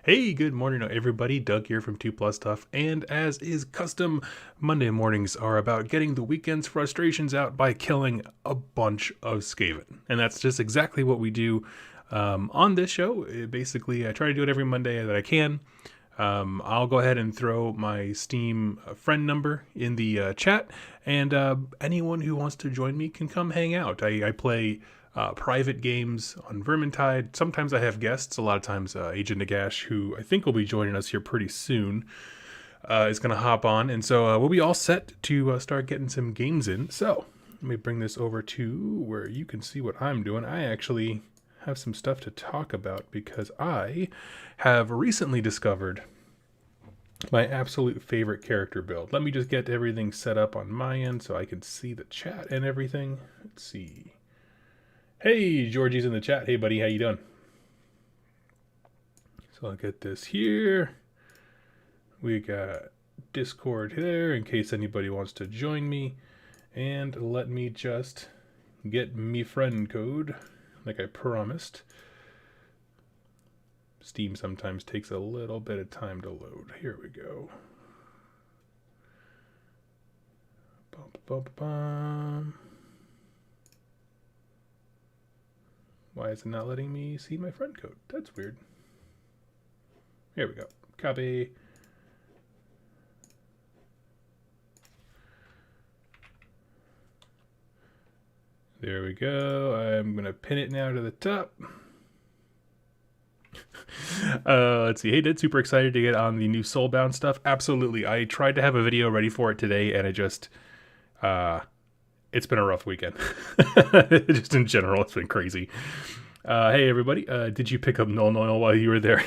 Hey, good morning, everybody. Doug here from 2 Plus Stuff, and as is custom, Monday mornings are about getting the weekend's frustrations out by killing a bunch of Skaven. And that's just exactly what we do on this show. Basically, I try to do it every Monday that I can. I'll go ahead and throw my Steam friend number in the chat, and anyone who wants to join me can come hang out. I play private games on Vermintide. Sometimes I have guests. A lot of times, Agent Nagash, who I think will be joining us here pretty soon, is going to hop on. And so we'll be all set to start getting some games in. So let me bring this over to where you can see what I'm doing. I actually have some stuff to talk about because I have recently discovered my absolute favorite character build. Let me just get everything set up on my end so I can see the chat and everything. Let's see. Hey, Georgie's in the chat. Hey, buddy, how you doing? So I'll get this here. We got Discord there in case anybody wants to join me. And let me just get me friend code like I promised. Steam sometimes takes a little bit of time to load. Here we go. Bum, bum, bum. Why is it not letting me see my friend code? That's weird. Here we go. Copy. There we go. I'm going to pin it now to the top. Let's see. Hey, Did, super excited to get on the new Soulbound stuff. Absolutely. I tried to have a video ready for it today, and it just... it's been a rough weekend. Just in general, it's been crazy. Hey, everybody. Did you pick up Nuln while you were there?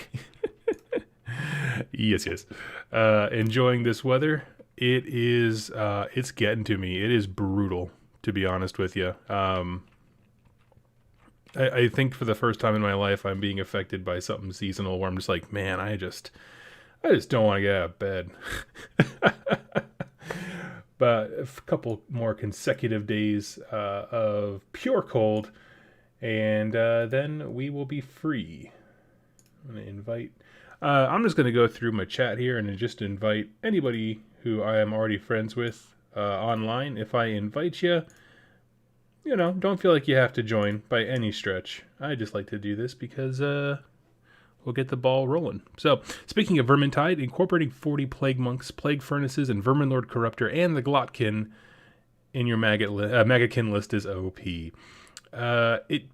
Yes. Enjoying this weather. It is, it's getting to me. It is brutal, to be honest with you. I think for the first time in my life, I'm being affected by something seasonal where I'm just like, man, I just don't want to get out of bed. But a couple more consecutive days of pure cold, and then we will be free. I'm going to invite... I'm just going to go through my chat here and just invite anybody who I am already friends with online. If I invite you, don't feel like you have to join by any stretch. I just like to do this because we'll get the ball rolling. So, speaking of Vermintide, incorporating 40 Plague Monks, Plague Furnaces, and Vermin Lord Corruptor, and the Glotkin in your Maggokin list is OP. It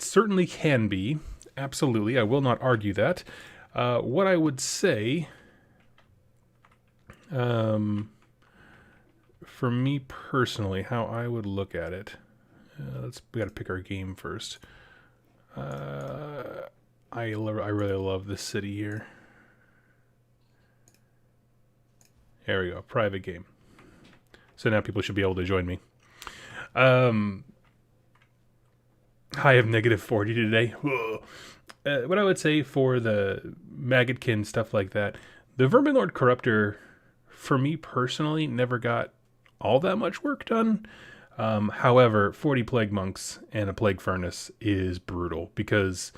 certainly can be. Absolutely. I will not argue that. What I would say, for me personally, how I would look at it, we got to pick our game first. I really love this city here. There we go, private game. So now people should be able to join me. High of -40 today. What I would say for the Maggotkin, stuff like that, the Vermin Lord Corruptor, for me personally, never got all that much work done. However, 40 Plague Monks and a Plague Furnace is brutal because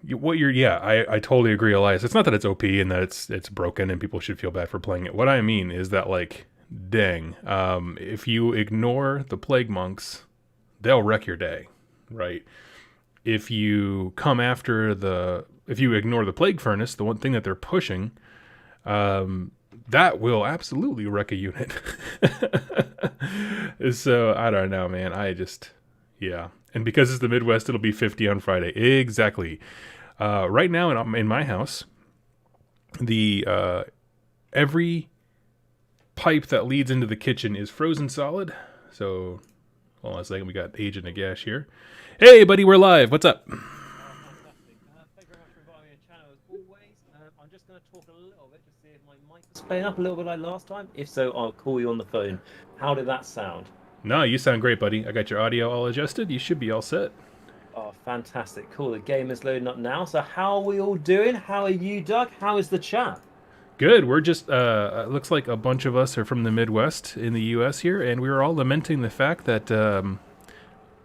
I totally agree, Elias. It's not that it's OP and that it's broken and people should feel bad for playing it. What I mean is that, like, dang, if you ignore the Plague Monks, they'll wreck your day, right? If you ignore the Plague Furnace, the one thing that they're pushing, that will absolutely wreck a unit. So, I don't know, man. And because it's the Midwest, it'll be 50 on Friday. Exactly. Right now in my house, every pipe that leads into the kitchen is frozen solid. So, hold on a second. We got Agent Nagash here. Hey, buddy, we're live. What's up? Fantastic. Thank you very much for inviting me on the channel as always. I'm just going to talk a little bit to see if my mic is playing up a little bit like last time. If so, I'll call you on the phone. How did that sound? No, you sound great, buddy. I got your audio all adjusted. You should be all set. Oh, fantastic. Cool. The game is loading up now. So how are we all doing? How are you, Doug? How is the chat? Good. We're just, looks like a bunch of us are from the Midwest in the U.S. here, and we were all lamenting the fact that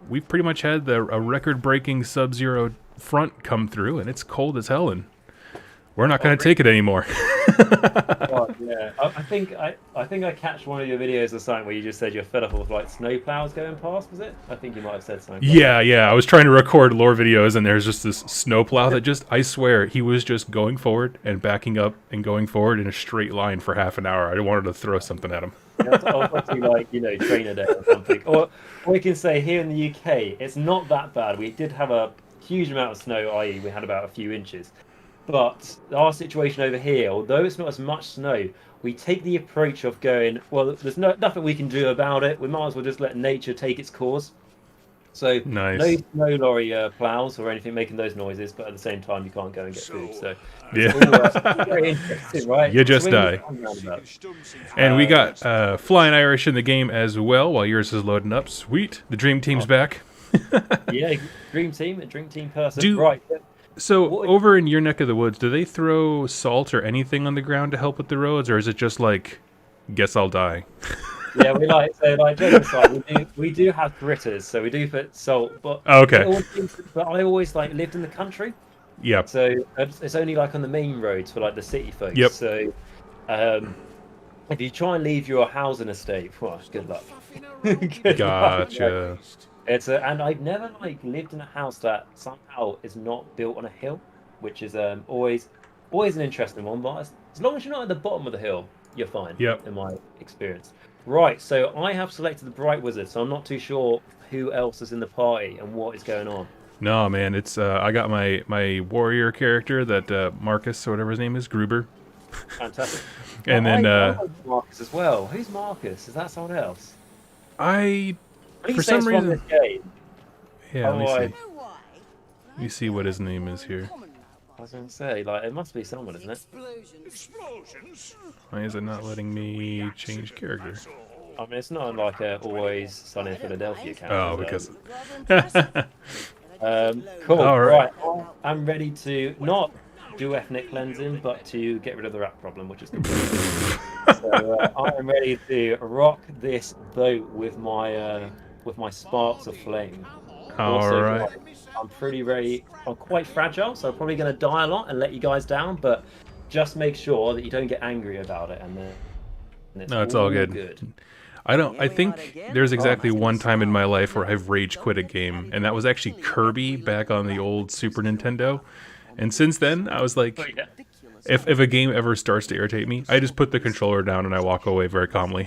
we've pretty much had a record-breaking sub-zero front come through, and it's cold as hell, and we're not going to take it anymore. God, yeah. I think I catch one of your videos or something where you just said you're fed up with like snow plows going past. Was it? I think you might have said something. Yeah, yeah. I was trying to record lore videos, and there's just this snowplow that just—I swear, he was just going forward and backing up and going forward in a straight line for half an hour. I wanted to throw something at him. That's obviously like, trainer day or something. Or we can say here in the UK, it's not that bad. We did have a huge amount of snow, i.e., we had about a few inches. But our situation over here, although it's not as much snow, we take the approach of going, well, there's nothing we can do about it. We might as well just let nature take its course. So no Nice. snow lorry plows or anything making those noises, but at the same time, you can't go and get food. So Yeah. it's all very interesting, right? You just Swings die. and roundabouts. And we got Flying Irish in the game as well, while yours is loading up. Sweet. The Dream Team's back. Yeah, dream team, a dream team person. Do- Right. So, over in your neck of the woods, do they throw salt or anything on the ground to help with the roads, or is it just like, guess I'll die? Yeah, joking aside, we do have critters, so we do put salt, but Oh, okay. but I always like lived in the country, Yep. so it's only like on the main roads for like the city folks. Yep. So, if you try and leave your housing estate, well, good luck. Good luck. Gotcha. And I've never like lived in a house that somehow is not built on a hill, which is always an interesting one. But as long as you're not at the bottom of the hill, you're fine. Yep. In my experience. Right, so I have selected the Bright Wizard, so I'm not too sure who else is in the party and what is going on. No, man, it's I got my warrior character that Marcus or whatever his name is, Gruber. Fantastic. And then I like Marcus as well. Who's Marcus? Is that someone else? I Please for say some it's from reason this game. yeah, let me Otherwise- see. Let me see what his name is here. I was going to say, like, it must be someone, isn't it? Why is it not letting me change character? I mean, it's not like a Always Sunny in Philadelphia character. Oh, because Cool. All Right. right. I'm ready to not do ethnic cleansing, but to get rid of the rat problem, which is completely. So I am ready to rock this boat with my sparks of flame. all Also, right. I'm pretty ready. I'm quite fragile, so I'm probably going to die a lot and let you guys down. But just make sure that you don't get angry about it, and then No, it's all good. I think there's exactly one time in my life where I've rage quit a game, and that was actually Kirby back on the old Super Nintendo. And since then, I was like, Yeah. if a game ever starts to irritate me, I just put the controller down and I walk away very calmly.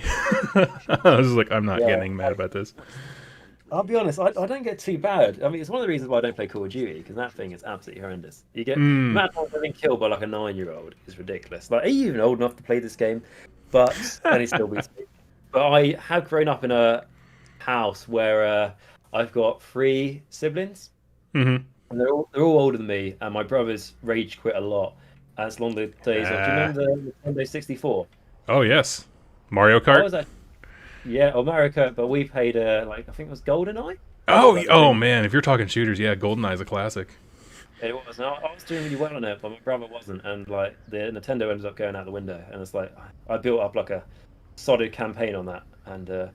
I was like, I'm not getting mad about this. I'll be honest, I don't get too bad. I mean, it's one of the reasons why I don't play Call of Duty, because that thing is absolutely horrendous. You get mad times I've been killed by like a 9-year-old is ridiculous. Like, are you even old enough to play this game? But and he still beats me. But I have grown up in a house where I've got 3 siblings, Mm-hmm. and they're all older than me. And my brothers rage quit a lot. And it's long the days of. Do you remember the Nintendo 64? Oh yes, Mario I Kart. was yeah, America, but we played I think it was GoldenEye. Oh man, if you're talking shooters, yeah, GoldenEye's a classic. It was. And I was doing really well on it, but my brother wasn't, and like the Nintendo ended up going out the window, and it's like I built up like a solid campaign on that, and it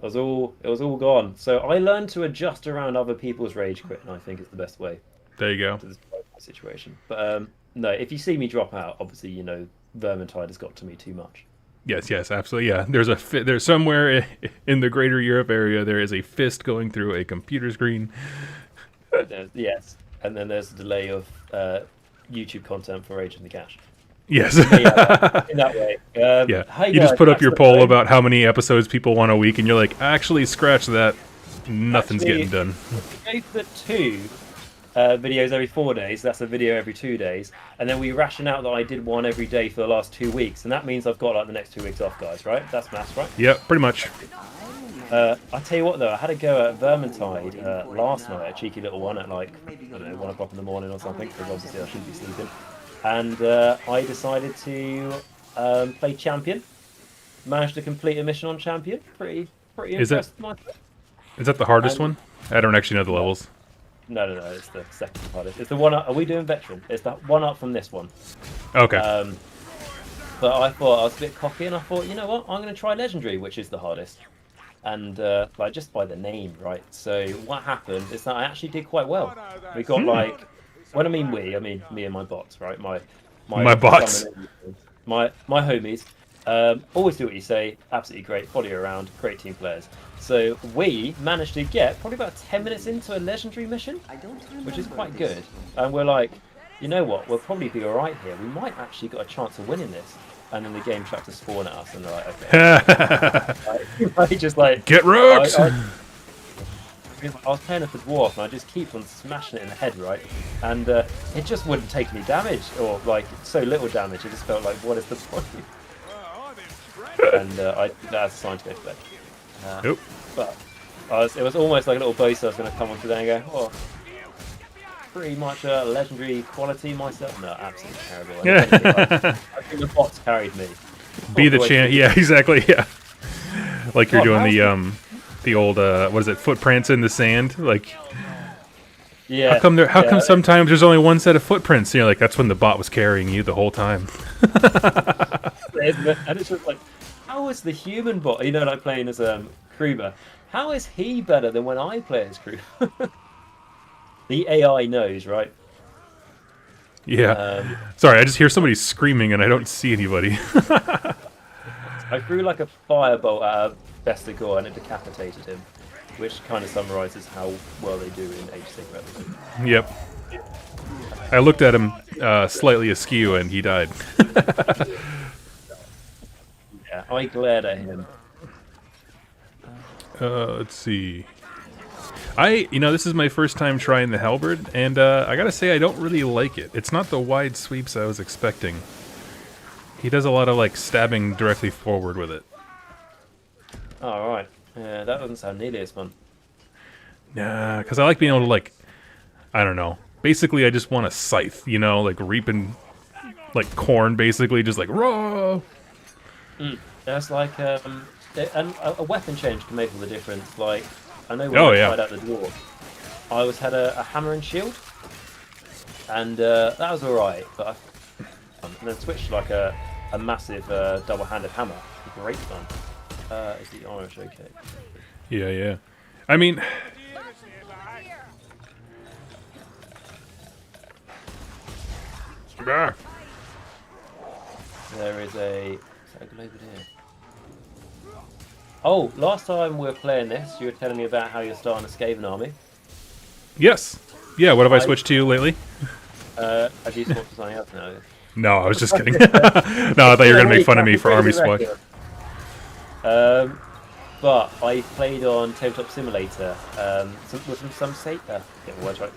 was all gone. So I learned to adjust around other people's rage quit, and I think it's the best way There you go. to describe my situation. But no, if you see me drop out, obviously Vermintide has got to me too much. Yes, absolutely. Yeah, there's somewhere in the greater Europe area there is a fist going through a computer screen. Yes, and then there's a delay of YouTube content for Rage in the Cache. Yes. Yeah, in that way. Yeah. Hey You just guys, put up that's your the poll thing. about how many episodes people want a week, and you're like, actually, scratch that. Nothing's Actually, getting done. Go for 2 videos every 4 days. That's a video every 2 days, and then we ration out that I did one every day for the last 2 weeks, and that means I've got like the next 2 weeks off, guys. Right? That's maths, right? Yeah, pretty much. I tell you what, though, I had a go at Vermintide last night, a cheeky little one at like I don't know 1 o'clock in the morning or something, because obviously I shouldn't be sleeping, and I decided to play Champion. Managed to complete a mission on Champion. Pretty Is that- impressed. With my... Is that the hardest one? I don't actually know the levels. No, it's the second hardest. It's the one up. Are we doing veteran? It's the one up from this one. Okay. But I thought I was a bit cocky, and I thought, you know what, I'm going to try legendary, which is the hardest, and like just by the name, right? So what happened is that I actually did quite well. We got like, when I mean we, I mean me and my bots, right? My bots. My homies. Always do what you say. Absolutely great. Follow you around. Great team players. So we managed to get probably about 10 minutes into a legendary mission, which is quite good. And we're like, you know what? We'll probably be all right here. We might actually got a chance of winning this. And then the game tried to spawn at us, and they're like, okay. I just like get rooked. I was playing as the dwarf, and I just keep on smashing it in the head, right? And it just wouldn't take any damage, or like so little damage. It just felt like, what is the point? And that's a sign to go to bed. Nope. But it was almost like a little boast I was going to come onto there and go, oh, pretty much a legendary quality myself. No, absolutely terrible. I think the bots carried me. Be the champ. Yeah, exactly. Yeah. Like you're doing the old what is it? Footprints in the sand. Like. Yeah. How come sometimes there's only one set of footprints? And you're like, that's when the bot was carrying you the whole time. And it's just like, how is the human bot? You know, like playing as Kruber. How is he better than when I play as Kruber? The AI knows, right? Yeah. Sorry, I just hear somebody screaming and I don't see anybody. I threw like a firebolt at a Vestigor and it decapitated him, which kind of summarizes how well they do in Age of Sigmar. Yep. I looked at him slightly askew and he died. Yeah, I glared at him. Let's see. This is my first time trying the halberd, and I gotta say I don't really like it. It's not the wide sweeps I was expecting. He does a lot of like stabbing directly forward with it. Oh, right. Yeah, that doesn't sound nearly as fun. Nah, because I like being able to like, I don't know. Basically, I just want a scythe, like reaping like corn, basically, just like raw. There's like a weapon change can make all the difference. Like I know when I tried out the dwarf, I had a hammer and shield, and that was alright. But and then switched to like a massive double-handed hammer. Great fun. Is the orange okay? Yeah. I mean. There is a globe here. Oh, last time we were playing this, you were telling me about how you're starting a Skaven army. Yes. Yeah, what have I switched to lately? Have you swapped to something else now? No, I was just kidding. No, I thought you were going to make fun of me for army swap. But I played on Tabletop Simulator with some Skaven. Get my words right.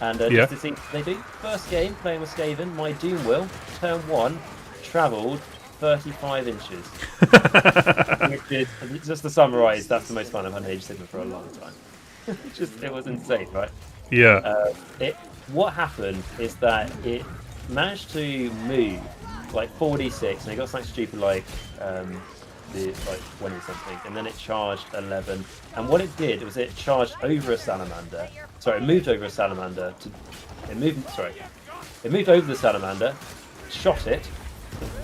And just to see what they do. First game, playing with Skaven, my Doom Wheel, turn 1, travelled 35 inches. Which is, just to summarise, that's the most fun I've had in Age of Sigmar for a long time. It was insane, right? Yeah. What happened is that it managed to move like 4d6, and it got something stupid like 20 something, and then it charged 11. And what it did was it charged over a salamander. Sorry, it moved over a salamander. It moved over the salamander, shot it,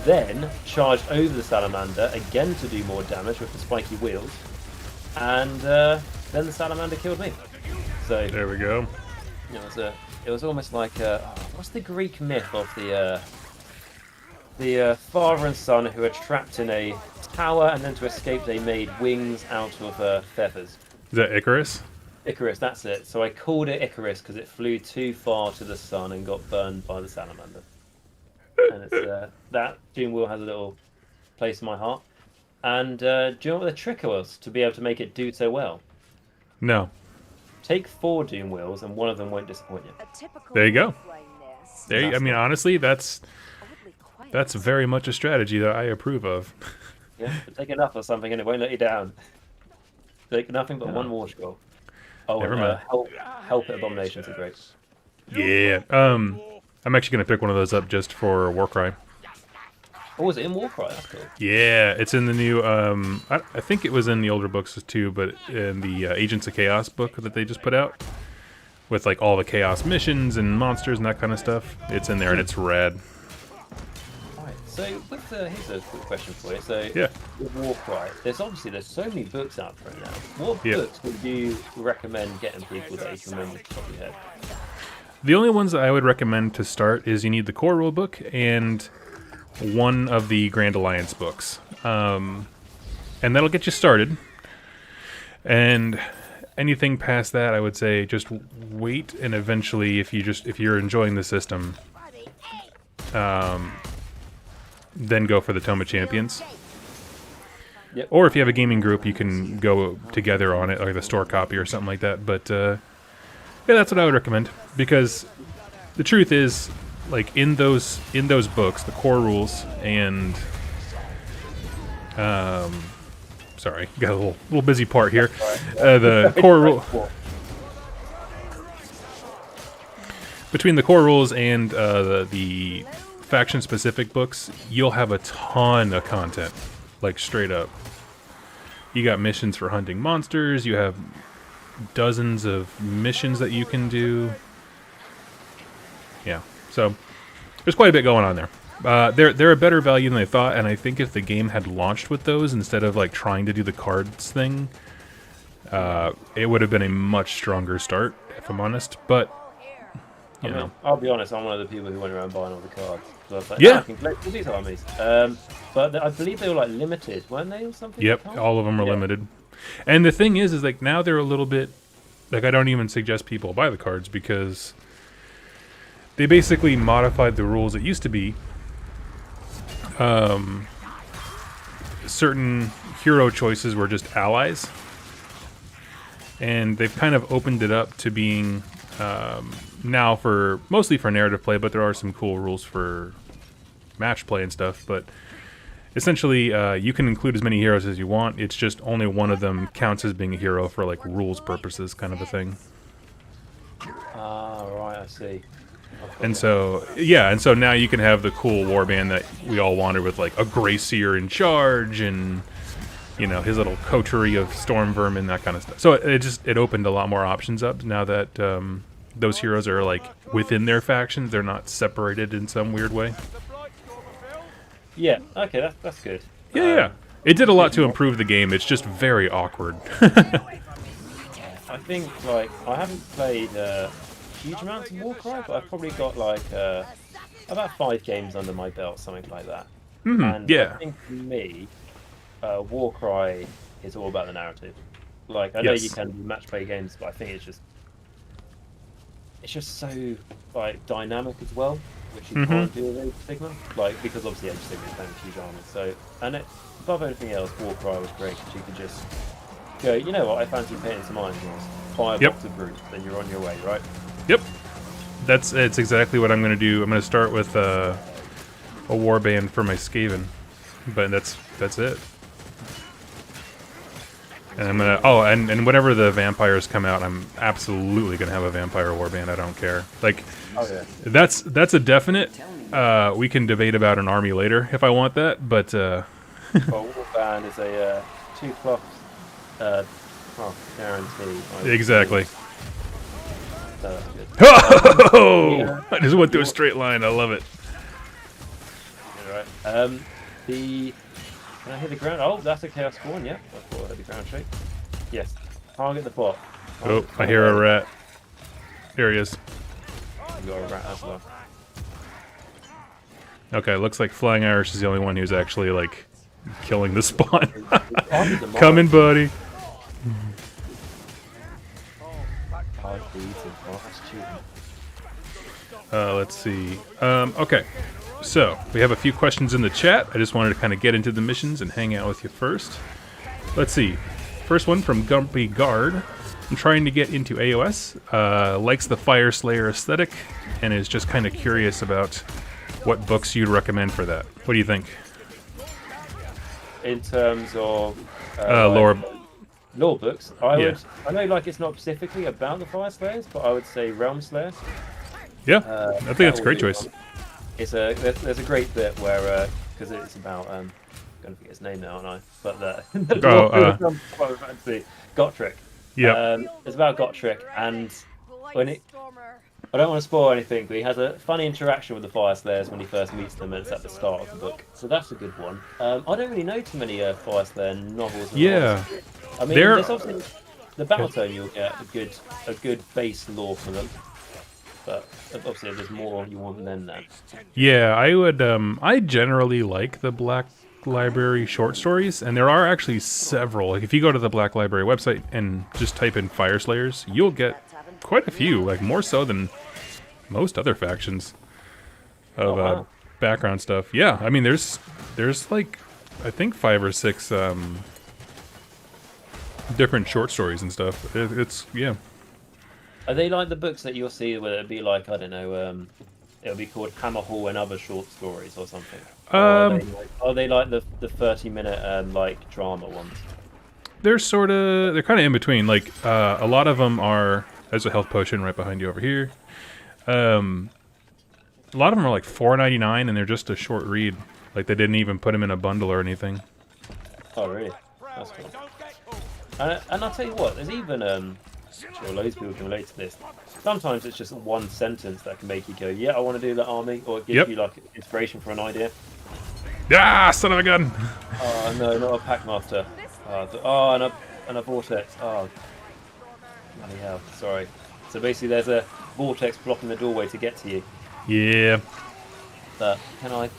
then charged over the salamander again to do more damage with the spiky wheels, and then the salamander killed me. So there we go. It was almost like what's the Greek myth of the father and son who are trapped in a tower, and then to escape they made wings out of feathers. Is that Icarus? Icarus, that's it. So I called it Icarus because it flew too far to the sun and got burned by the salamander. And it's that Doom Wheel has a little place in my heart. And do you know what the trick was to be able to make it do so well? No. Take 4 Doom Wheels and one of them won't disappoint you. There you go. I mean, honestly, that's very much a strategy that I approve of. Yeah, but take enough of something and it won't let you down. Take nothing but one war scroll. Oh, never mind. Help at Abominations are great. Yeah. I'm actually going to pick one of those up just for Warcry. Oh, is it in Warcry? That's cool. Yeah, it's in the new, I think it was in the older books too, but in the Agents of Chaos book that they just put out, with like all the Chaos missions and monsters and that kind of stuff. It's in there and it's rad. Right, so here's a quick question for you. So, yeah. With Warcry, there's so many books out for it now. What books would you recommend getting people that you can remember off the top of your The only ones that I would recommend to start is you need the core rulebook and one of the Grand Alliance books. And that'll get you started. And anything past that, I would say just wait, and eventually, if you're enjoying the system, then go for the Tome of Champions. Yep. Or if you have a gaming group, you can go together on it, like the store copy or something like that. But yeah, that's what I would recommend, because the truth is, like in those books, the core rules and sorry, got a little busy part here. The core rule between the core rules and the faction specific books, you'll have a ton of content, like straight up. You got missions for hunting monsters. You have dozens of missions that you can do. Yeah, so there's quite a bit going on there. They're a better value than I thought, and I think if the game had launched with those instead of like trying to do the cards thing, it would have been a much stronger start, if I'm honest. But you know, I'll be honest, I'm one of the people who went around buying all the cards. So I was like, yeah, I can collect all these armies. But I believe they were like limited, weren't they, or something? yep, all of them are limited. And the thing is like now they're a little bit like, I don't even suggest people buy the cards, because they basically modified the rules. It used to be certain hero choices were just allies, and they've kind of opened it up to being now mostly for narrative play, but there are some cool rules for match play and stuff. But essentially, you can include as many heroes as you want. It's just only one of them counts as being a hero for like rules purposes, kind of a thing. Ah, right, I see. And so, yeah, and so now you can have the cool warband that we all wanted, with like a Gracier in charge, and you know, his little coterie of storm vermin, that kind of stuff. So it opened a lot more options up now that those heroes are like within their factions. They're not separated in some weird way. Yeah, okay, that's good. Yeah. It did a lot to improve the game. It's just very awkward. I think, like, I haven't played huge amounts of Warcry, but I've probably got like about 5 games under my belt, something like that. And yeah. I think for me, Warcry is all about the narrative. Like, I know you can do match play games, but I think it's just so like dynamic as well, which you can't do with Age of Sigmar. Like, because obviously Age of Sigmar is playing huge armies. So, and above anything else, Warcry was great, because you could just go, you know what, I fancy painting some Iron Wars, buy a box of brutes, then you're on your way, right? Yep. It's exactly what I'm going to do. I'm going to start with a warband for my Skaven, but that's it. And I'm gonna and whenever the vampires come out, I'm absolutely gonna have a vampire warband. I don't care. Like, that's a definite. We can debate about an army later if I want that, but well, Warband is a 2+ guarantee. Exactly. So that's good. Oh! I just went through a straight line. I love it. All right. Can I hit the ground? Oh, that's a chaos spawn. Yeah, I thought I hit the ground straight. Yes. Target the bot. Oh, I hear a rat. Here he is. You got a rat as well. Okay, looks like Flying Irish is the only one who's actually like killing the spawn. Coming, buddy. Let's see. Okay, so we have a few questions in the chat. I just wanted to kind of get into the missions and hang out with you first. Let's see. First one from Gumpy Guard. I'm trying to get into AOS. Likes the Fire Slayer aesthetic, and is just kind of curious about what books you'd recommend for that. What do you think? In terms of lore books, I know, like, it's not specifically about the Fire Slayers, but I would say Realm Slayer. Yeah, I think that's a great choice. There's a great bit where because it's about I'm gonna forget his name now, aren't I? But Gotrek. Yeah. It's about Gotrek, and I don't want to spoil anything, but he has a funny interaction with the Fire Slayers when he first meets them, and it's at the start of the book. So that's a good one. I don't really know too many Fire Slayer novels. Yeah. I mean, there's obviously the Battle Tome. You'll get a good base lore for them. But obviously, if there's more you want, then Yeah, I would. I generally like the Black Library short stories, and there are actually several. Like if you go to the Black Library website and just type in Fire Slayers, you'll get quite a few. Like more so than most other factions of wow. background stuff. Yeah, I mean, there's like I think 5 or 6 different short stories and stuff. It's yeah. Are they like the books that you'll see where it'd be like, I don't know, it'll be called Hammer Hall and Other Short Stories or something? Or are they like the 30-minute like drama ones? They're kind of in between. Like a lot of them are. There's a health potion right behind you over here. A lot of them are like $4.99 and they're just a short read. Like they didn't even put them in a bundle or anything. Oh really? That's cool. And I'll tell you what, there's even sure loads of people can relate to this. Sometimes it's just one sentence that can make you go, yeah, I want to do that army, or it gives you like inspiration for an idea. Ah, son of a gun! Oh no, not a packmaster. Oh, and a vortex. Oh, bloody hell! Sorry. So basically, there's a vortex blocking the doorway to get to you. Yeah. Can I?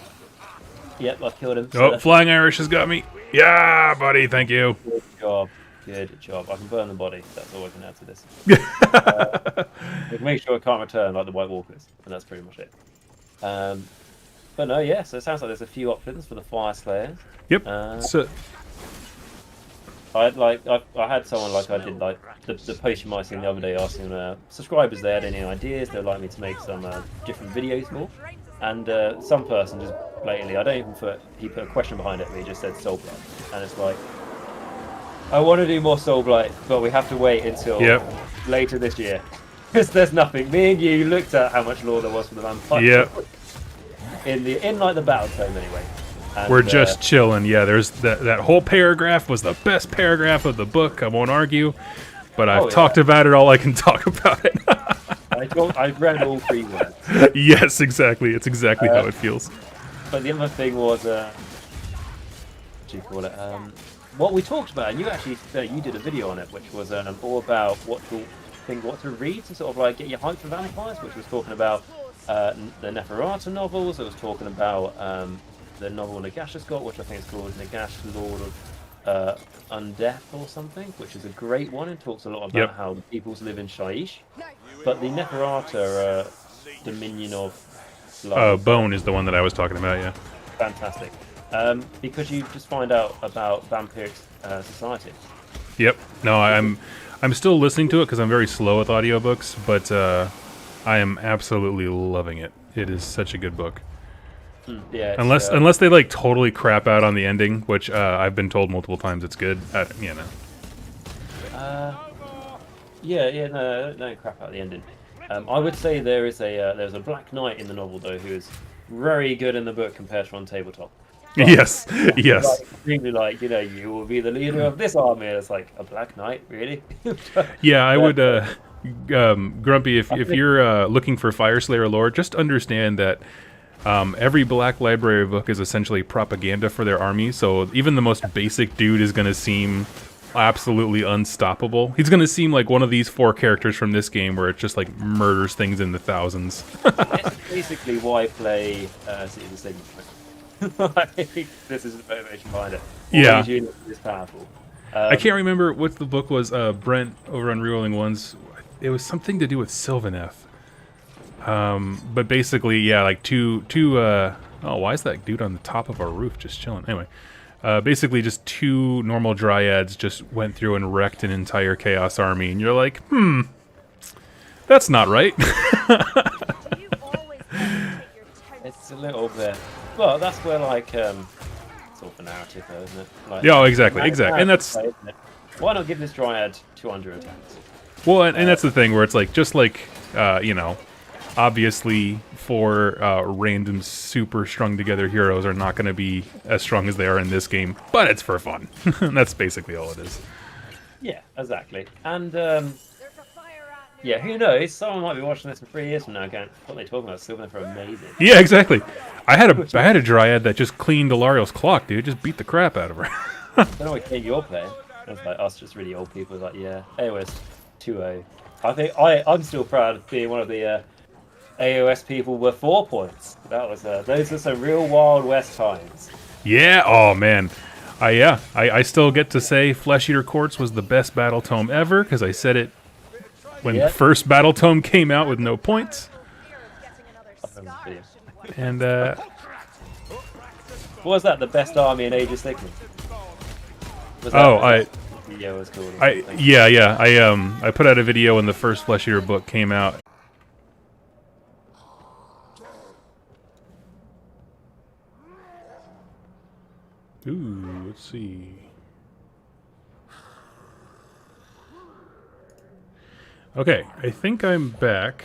Yep, I killed him. Oh, Flying Irish has got me. Yeah, buddy, thank you. Good job. Good job. I can burn the body. That's all I can add to this. Make sure I can't return like the White Walkers, and that's pretty much it. But no, yeah. So it sounds like there's a few options for the Fire Slayers. Yep. So I had someone like I did like the post you might have seen the other day asking subscribers if they had any ideas. They'd like me to make some different videos more. And some person just blatantly, I don't even he put a question behind it, but he just said Soulblight, and it's like, I want to do more Soulblight, but we have to wait until later this year because there's nothing. Me and you looked at how much lore there was for the vampire. Yep. In like the battle tome anyway. And, we're just chilling. Yeah, there's that whole paragraph was the best paragraph of the book. I won't argue, but I've talked about it all I can talk about it. I've read all 3 words. Yes, exactly. It's exactly how it feels. But the other thing was, what do you call it? What we talked about, and you actually you did a video on it, which was all about what to read to sort of like get you hyped for vampires, which was talking about the Neferata novels. It was talking about the novel Nagash has got, which I think is called Nagash, Lord of Undeath or something, which is a great one and talks a lot about how the peoples live in Shaiish. But the Neferata Dominion of Bone is the one that I was talking about, yeah. Fantastic. Because you just find out about vampiric society. Yep. No, I'm still listening to it because I'm very slow with audiobooks, but I am absolutely loving it. It is such a good book. Yeah. Unless they like totally crap out on the ending, which I've been told multiple times it's good. You know. No, don't crap out the ending. I would say there's a Black Knight in the novel though who is very good in the book compared to on tabletop. But, yes. Extremely like you will be the leader of this army. And it's like a Black Knight, really? Yeah, I would. Grumpy, if you're looking for Fire Slayer lore, just understand that every Black Library book is essentially propaganda for their army. So even the most basic dude is going to seem absolutely unstoppable. He's going to seem like one of these 4 characters from this game where it just like murders things in the thousands. It's basically why I play City of the Sigma. This is the motivation behind it. Yeah. It's powerful. I can't remember what the book was. Brent over on Rerolling Ones. It was something to do with Sylvaneth. But basically, yeah, like two. Oh, why is that dude on the top of our roof just chilling? Anyway, basically just 2 normal dryads just went through and wrecked an entire Chaos army, and you're like, that's not right. It's a little bit. Well, that's where like it's all for narrative, though, isn't it? Like, yeah, exactly, and that's why not give this dryad 200 attacks? Well, and that's the thing where it's like just like obviously 4 random super strung together heroes are not going to be as strong as they are in this game, but it's for fun. That's basically all it is. Yeah, exactly. And yeah, who knows? Someone might be watching this in 3 years from now going, what are they talking about? Sylvaneth are amazing. Yeah, exactly. I had a dryad that just cleaned Alariel's clock, dude. Just beat the crap out of her. I don't know what game you're playing. It's like us, just really old people. Like, yeah. Anyways, 2-0. I think I'm still proud of being one of the AOS people were 4 points. That was those were some real Wild West times. Yeah. Oh man. I still get to say Flesh Eater Quartz was the best battle tome ever because I said it when the first battle tome came out with no points. And what was that? The best army in Age of Sigmar? Video was called. I put out a video when the first Flesh Eater book came out. Ooh, let's see. Okay, I think I'm back.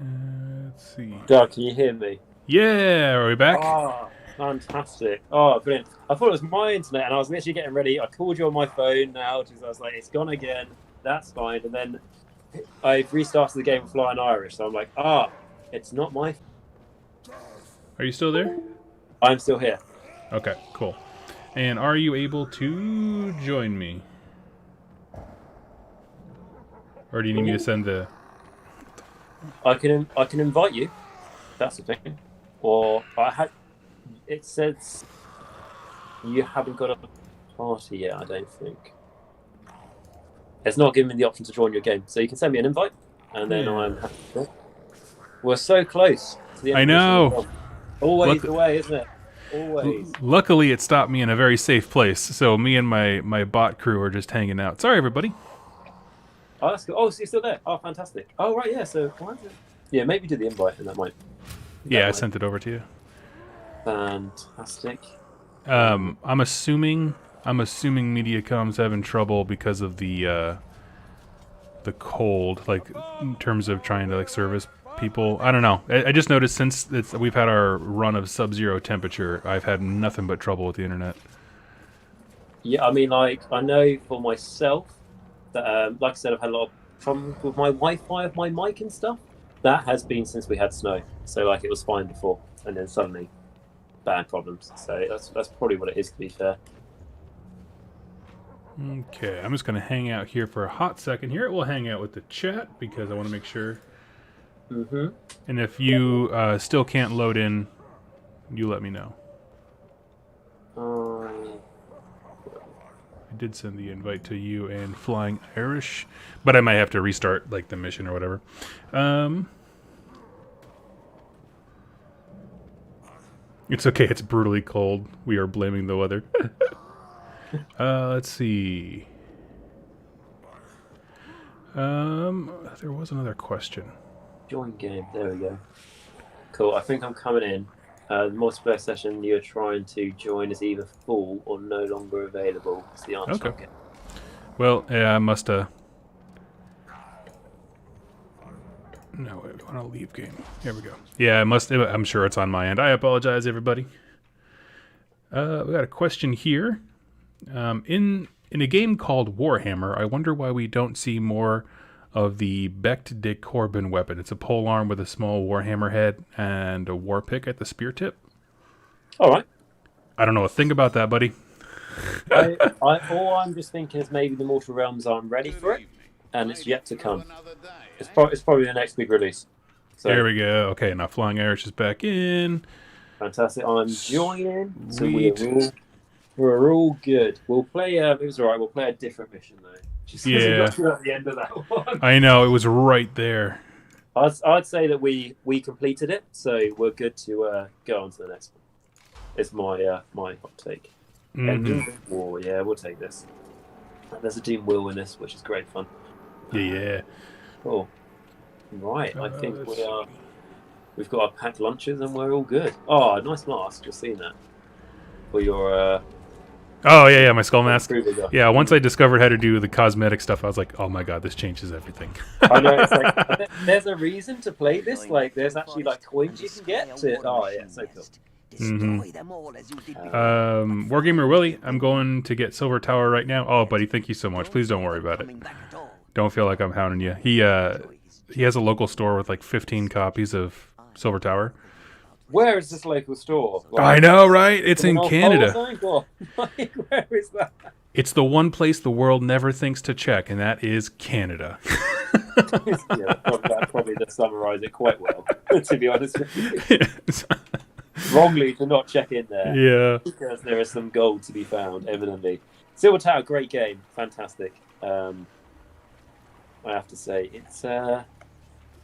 Let's see. Doug, can you hear me? Yeah, are we back? Oh, fantastic. Oh, brilliant. I thought it was my internet, and I was literally getting ready. I called you on my phone now, because I was like, it's gone again. That's fine. And then I've restarted the game with Flying Irish, so I'm like, it's not my... Are you still there? I'm still here. Okay, cool. And are you able to join me? Or do you need me to send the... I can invite you. That's the thing. Or it says you haven't got a party yet, I don't think. It's not giving me the option to join your game. So you can send me an invite, and then I'm happy to go. We're so close to the end. I know. Always the way, isn't it? Always. Luckily, it stopped me in a very safe place. So me and my bot crew are just hanging out. Sorry, everybody. Oh, that's good. Oh, so you're still there. Oh, fantastic. Oh, right, yeah. So, yeah, maybe do the invite, and that might... I sent it over to you. Fantastic. I'm assuming Mediacom's having trouble because of the cold, like in terms of trying to like service people. I don't know. I just noticed since we've had our run of sub-zero temperature, I've had nothing but trouble with the internet. Yeah, I mean, like I know for myself that, like I said, I've had a lot of problems with my Wi-Fi of my mic and stuff. That has been since we had snow. So like it was fine before, and then suddenly bad problems. So that's probably what it is, to be fair. Okay, I'm just going to hang out here for a hot second here. We'll hang out with the chat because I want to make sure. Mm-hmm. And if you still can't load in, you let me know. I did send the invite to you and Flying Irish, but I might have to restart like the mission or whatever. It's okay. It's brutally cold. We are blaming the weather. Let's see. There was another question. Join game. There we go. Cool. I think I'm coming in. The multiplayer session you're trying to join is either full or no longer available. That's the answer. Okay. Well, yeah, I must No, wait, I want to leave game. Here we go. Yeah, I'm sure it's on my end. I apologize, everybody. We got a question here. In a game called Warhammer, I wonder why we don't see more of the Becht de Corbin weapon. It's a polearm with a small Warhammer head and a war pick at the spear tip. All right. I don't know a thing about that, buddy. All I'm just thinking is maybe the Mortal Realms aren't ready for it, and it's yet to come. It's probably the next big release. So, there we go. Okay, now Flying Irish is back in. Fantastic. I'm joining. Sweet. So we're all good. We'll play. It was alright. We'll play a different mission though. Just yeah. at the end of that one. I know it was right there. I'd say that we completed it, so we're good to go on to the next one. It's my my hot take. Mm-hmm. War, yeah, we'll take this. There's a team will in this, which is great fun. Yeah. Cool. Right, I think we've got our packed lunches and we're all good. Oh, nice mask. Just seen that for your. Oh yeah, my skull mask. Yeah, once I discovered how to do the cosmetic stuff, I was like, oh my god, this changes everything. I know. It's like there's a reason to play this. Like, there's actually like coins you can get to. Oh yeah, so cool. Mm-hmm. Wargamer Willie, I'm going to get Silver Tower right now. Oh, buddy, thank you so much. Please don't worry about it. Don't feel like I'm hounding you. He has a local store with like 15 copies of Silver Tower. Where is this local store? Like, I know, right? It's in Canada. Like, where is that? It's the one place the world never thinks to check, and that is Canada. Yeah, that probably does summarise it quite well, to be honest with you. Wrongly to not check in there. Yeah. Because there is some gold to be found, evidently. Silver Tower, great game. Fantastic. I have to say, it's... I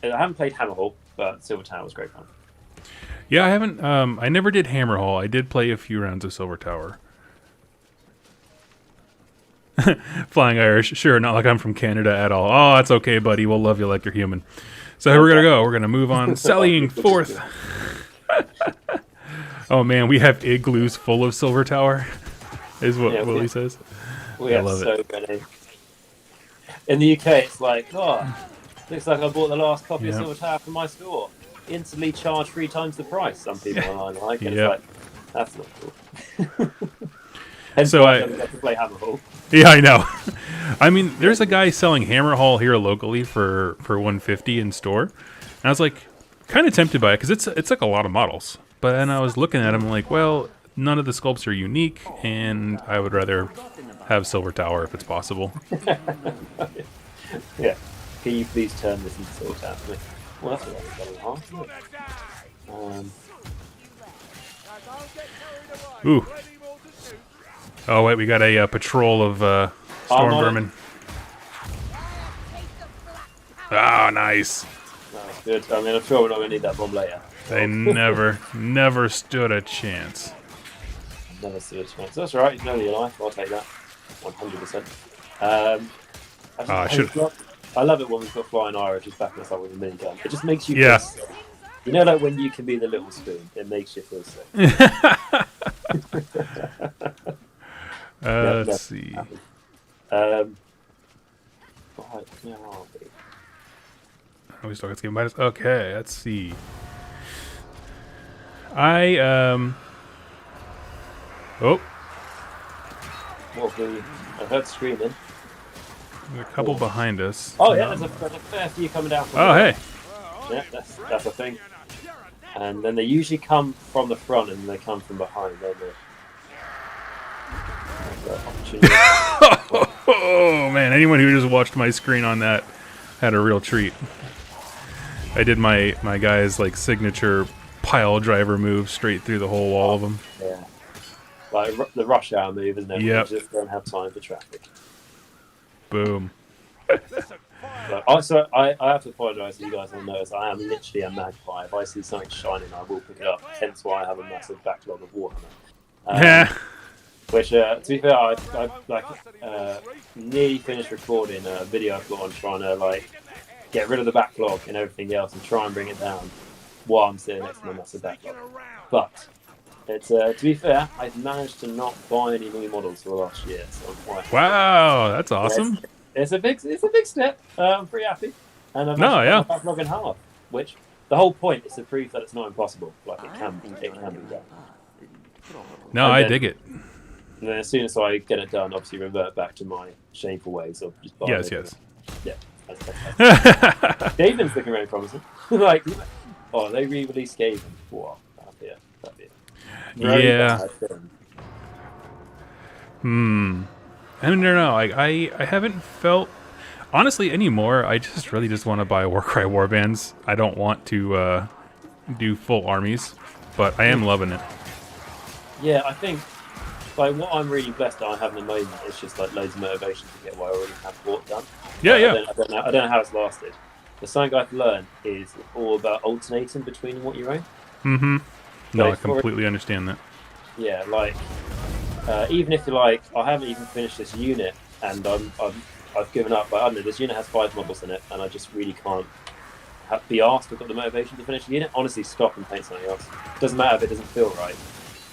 haven't played Hammerhall, but Silver Tower was great fun. Yeah, I haven't... I never did Hammerhall. I did play a few rounds of Silver Tower. Flying Irish. Sure, not like I'm from Canada at all. Oh, that's okay, buddy. We'll love you like you're human. So here we're going to go. We're going to move on. Sallying forth. Oh, man. We have igloos full of Silver Tower, is what Willie says. We have so many. In the UK, it's like, oh, looks like I bought the last copy of Silver Tower from my store. Instantly charged 3 times the price. Some people are like, and it's like, that's not cool. And so I have to play Hammerhall. Yeah, I know. I mean, there's a guy selling Hammerhall here locally for $150 in store, and I was like, kind of tempted by it because it's like a lot of models. But then I was looking at him like, well, none of the sculpts are unique, and I would rather have Silver Tower if it's possible. Yeah. Can you please turn this into Silver Tower for me? Well, that's what I'm going to Ooh. Oh, wait, we got a patrol of storm vermin. Ah, nice. That's good. I mean, I'm sure we're not going to need that bomb later. They never stood a chance. Never stood a chance. That's all right. You know your life. I'll take that. 100%. I love it when we've got Flying Irish just backing us up with a minigun. It just makes you feel sick. You know, like when you can be the little spoon, it makes you feel sick. Let's see. Right, where are we? Are we still got Skaven Bites? Okay, let's see. Oh. What I heard screaming. There's a couple behind us. Oh yeah, there's a fair few coming down. Hey. Yeah, that's a thing. And then they usually come from the front and they come from behind, don't they? Oh man, anyone who just watched my screen on that had a real treat. I did my guy's like signature pile driver move straight through the whole wall of them. Yeah, like the rush hour move, isn't it? Yep. You just don't have time for traffic. Boom. So I have to apologise to you guys on notice. I am literally a magpie. If I see something shining, I will pick it up. Hence why I have a massive backlog of Warhammer. Which, to be fair, I nearly finished recording a video I've got on trying to like get rid of the backlog and everything else and try and bring it down while I'm sitting next to my massive backlog. But it's to be fair, I've managed to not buy any new models for the last year, so I'm quite happy. Wow, that's awesome. It's a big step. I'm pretty happy, and I've yeah, my backlog in half. Which the whole point is to prove that it's not impossible. Like it can be done. No, I dig it. And then as soon as I get it done, obviously revert back to my shameful ways of just buying Yes. Yeah. Skaven's looking very promising. Like, they re-released Skaven. Wow, that'd be it. Yeah. I don't know. I haven't felt honestly anymore. I just really want to buy Warcry Warbands. I don't want to do full armies, but I am loving it. Yeah, I think. Like what I'm really blessed that I have at the moment is just like loads of motivation to get what I already have bought done. Yeah. I don't know how it's lasted. The something I've learned is all about alternating between what you own. Mm-hmm. No, I completely understand that. Yeah, like even if you're like, I haven't even finished this unit and I've given up. But I don't know, this unit has 5 models in it, and I just really can't be asked. I've got the motivation to finish the unit. Honestly, stop and paint something else. Doesn't matter if it doesn't feel right.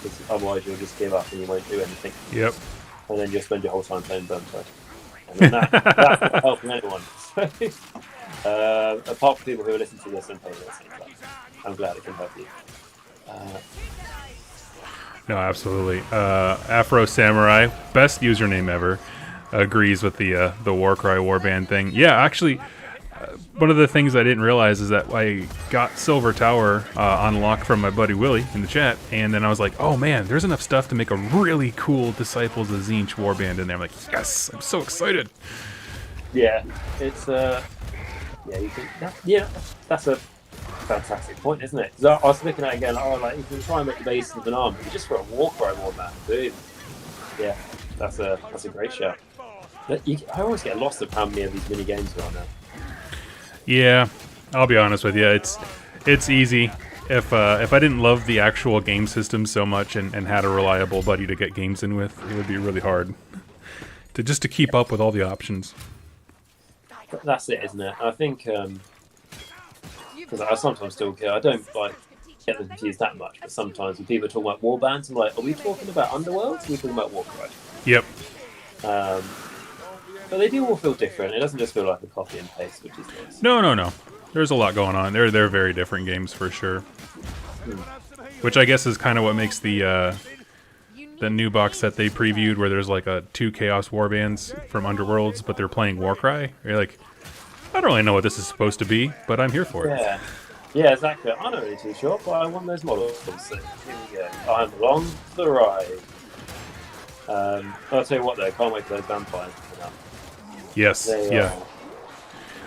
Because otherwise you'll just give up and you won't do anything. Yep. And then you'll spend your whole time playing Vermintide. And then that's not helping anyone. Apart from people who are listening to this and playing this, I'm glad it can help you. No, absolutely. Afro Samurai, best username ever, agrees with the Warcry Warband thing. Yeah, actually, one of the things I didn't realize is that I got Silver Tower on lock from my buddy Willie in the chat, and then I was like, oh man, there's enough stuff to make a really cool Disciples of Tzeentch warband in there. I'm like, yes, I'm so excited. Yeah, it's you can, that's a fantastic point, isn't it? 'Cause I was looking at it again, like you can try and make the basis of an arm, but you just throw a Warcry warband, boom. Yeah, that's a great shout. I always get lost of how many of these mini games there are now. Yeah, I'll be honest with you. It's easy. If I didn't love the actual game system so much and had a reliable buddy to get games in with, it would be really hard to keep up with all the options. That's it, isn't it? I think because I sometimes still care. I don't like get them confused that much, but sometimes when people talk about warbands, I'm like, are we talking about Underworlds? Or are we talking about Warcry? Yep. But they do all feel different. It doesn't just feel like a copy and paste, which is nice. No. There's a lot going on. They're very different games for sure. Which I guess is kind of what makes the new box set they previewed, where there's like 2 Chaos Warbands from Underworlds, but they're playing Warcry. You're like, I don't really know what this is supposed to be, but I'm here for it. Yeah, exactly. I'm not really too sure, but I want those models. So here we go. I'm along for the ride. I'll tell you what though, I can't wait for those vampires to come out. Yes,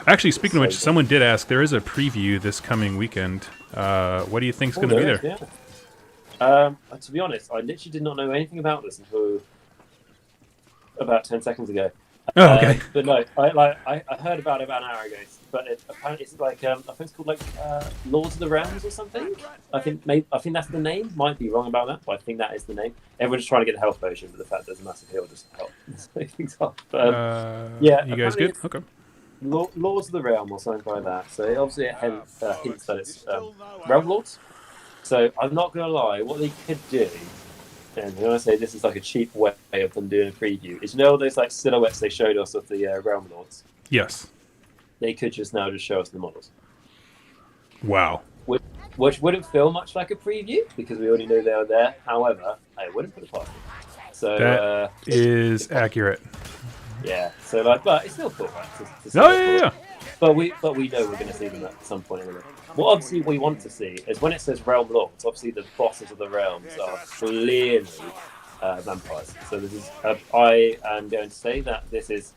Actually, speaking of which, someone did ask, there is a preview this coming weekend. What do you think's going to be there? Yeah. To be honest, I literally did not know anything about this until about 10 seconds ago. Oh, okay. But no, I heard about it about an hour ago. But apparently it's like I think it's called like Lords of the Realms or something. I think that's the name. Might be wrong about that, but I think that is the name. Everyone's trying to get the health potion, but the fact there's a massive heal doesn't help. Things up. Yeah, you guys good? Okay. Lords of the Realm or something like that. So obviously it hints that it's Realm Lords. So I'm not going to lie, what they could do, and when I say this is like a cheap way of them doing a preview, is all those like silhouettes they showed us of the Realm Lords? Yes. They could just show us the models. Wow. Which wouldn't feel much like a preview because we already knew they were there. However, I wouldn't put it past them. So that is accurate. Yeah. So but it's still cool, right? To see yeah. But we know we're going to see them at some point anyway. What obviously we want to see is when it says Realm Lords, obviously the bosses of the realms are clearly vampires. So this is I am going to say that this is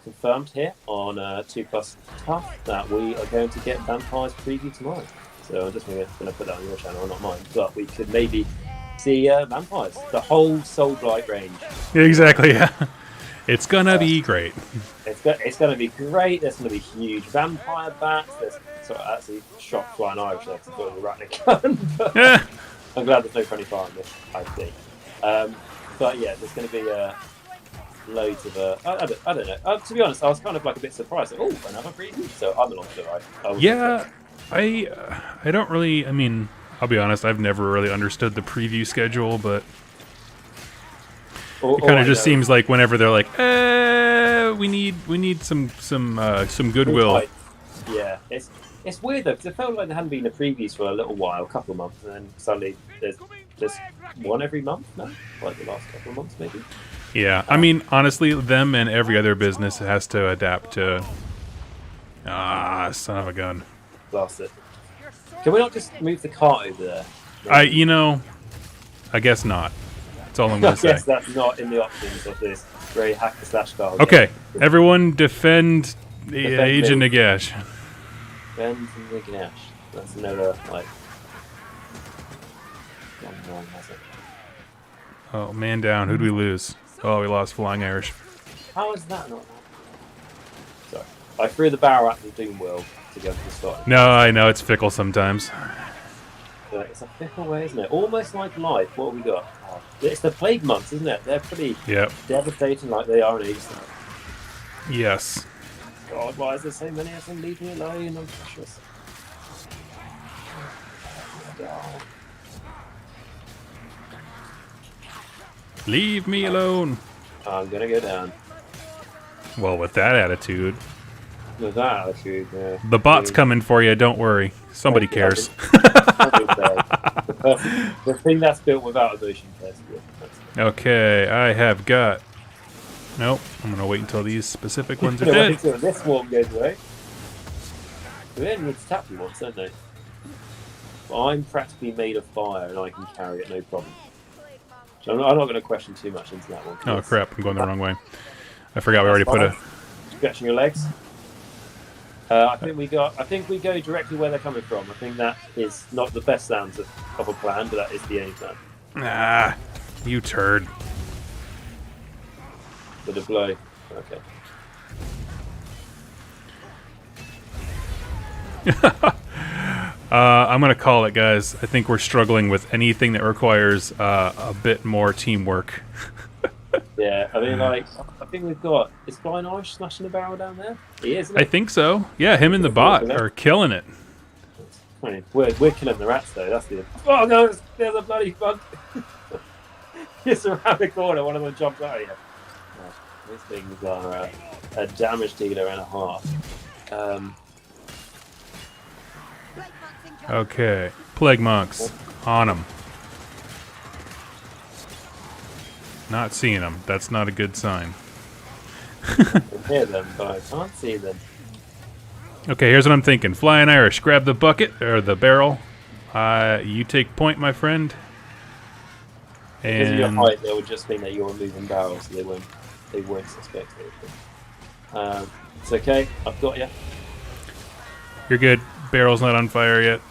confirmed here on 2 Plus Tough that we are going to get vampires preview tomorrow. So I'm just going to put that on your channel, not mine. But we could maybe see vampires, the whole Soulblight range. Exactly. Yeah. It's gonna be great. It's gonna be great. There's gonna be huge vampire bats. There's actually shot flying Irish there because I thought it was a gun. But I'm glad there's no friendly fire on this. I think. But yeah, there's gonna be loads of I don't know. To be honest, I was kind of like a bit surprised. Like, oh, another preview. So I'm along for the ride. Yeah, I don't really. I mean, I'll be honest. I've never really understood the preview schedule, but. It kind of just seems like whenever they're like, we need some goodwill. Yeah, it's weird though because it felt like there hadn't been a previews for a little while, a couple of months, and then suddenly there's one every month now, like the last couple of months maybe. Yeah, I mean honestly, them and every other business has to adapt to. Son of a gun. Blast it. Can we not just move the cart over there? I guess not. That's all I'm going to say. Yes, that's not in the options of this very hack-the-slash-card. Okay, everyone defend Agent Nagash. Defend Nagash. That's another, like... Oh, man down. Who'd we lose? Oh, we lost Flying Irish. How is that not... Sorry. I threw the barrel at the Doom Wheel to go to the start. No, I know. It's fickle sometimes. It's a fickle way, isn't it? Almost like life. What have we got? Oh, it's the plague months, isn't it? They're pretty devastating like they are in Eastern. Yes. God, why is there so many of them? Leave me alone. I'm precious. Leave me alone. I'm going to go down. Well, with that attitude. With that attitude, yeah. The bot's coming for you, don't worry. Somebody cares. The thing that's built without emotion cares. Okay, I have got... Nope, I'm going to wait until these specific ones are dead. Until this one goes away. They only need to tap you once, don't they? But I'm practically made of fire and I can carry it no problem. So I'm not going to question too much into that one. Oh crap! I'm going the wrong way. I forgot we already put a. Stretching your legs. I think we go directly where they're coming from. I think that is not the best sounds of a plan, but that is the only plan. Ah, you turd. With a blow. Okay. I'm gonna call it, guys. I think we're struggling with anything that requires a bit more teamwork. Yeah, I mean, like, I think we've got... Is Blind Irish smashing the barrel down there? He is, isn't I he? think so. Yeah, him and the bot are killing it. I mean, we're killing the rats, though. That's the... Oh, no, there's a bloody bug. Just around the corner, one of them jumps out of here. Oh, these things are a damage dealer and a half. Okay, plague monks on them. Not seeing them. That's not a good sign. I can hear them, but I can't see them. Okay, here's what I'm thinking. Flying Irish, grab the bucket or the barrel. You take point, my friend. Because of your height, they would just think that you're moving barrels, so they won't suspect anything. It's okay. I've got you. You're good. Barrel's not on fire yet.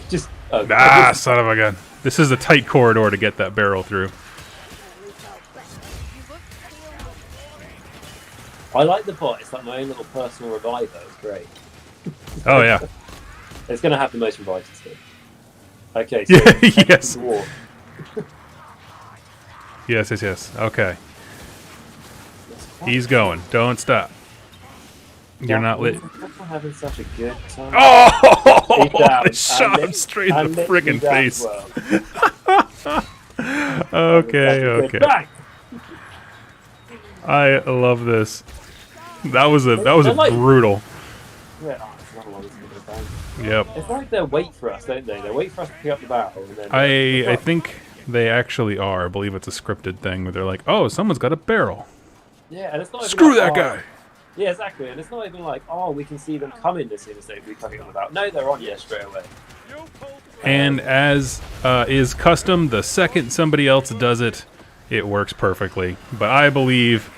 Just son of a gun. This is a tight corridor to get that barrel through. I like the bot. It's like my own little personal reviver. It's great. Oh yeah. It's going to have the most revives too. Okay. So yes. Yes. Okay. He's going. Don't stop. You're not lit. I'm having such a good time. Oh! I shot him straight in the friggin' face. Okay. I love this. That was brutal. Yeah, it's not long, it's gonna bang. Yep. It's like they wait for us, don't they? They wait for us to pick up the barrel. And then I think they actually are. I believe it's a scripted thing where they're like, oh, someone's got a barrel. Yeah, and it's not even Screw like, that guy. Yeah, exactly. And it's not even like, oh, we can see them coming as soon as we pick up the barrel. No, they're on you straight away. And as is custom, the second somebody else does it, it works perfectly. But I believe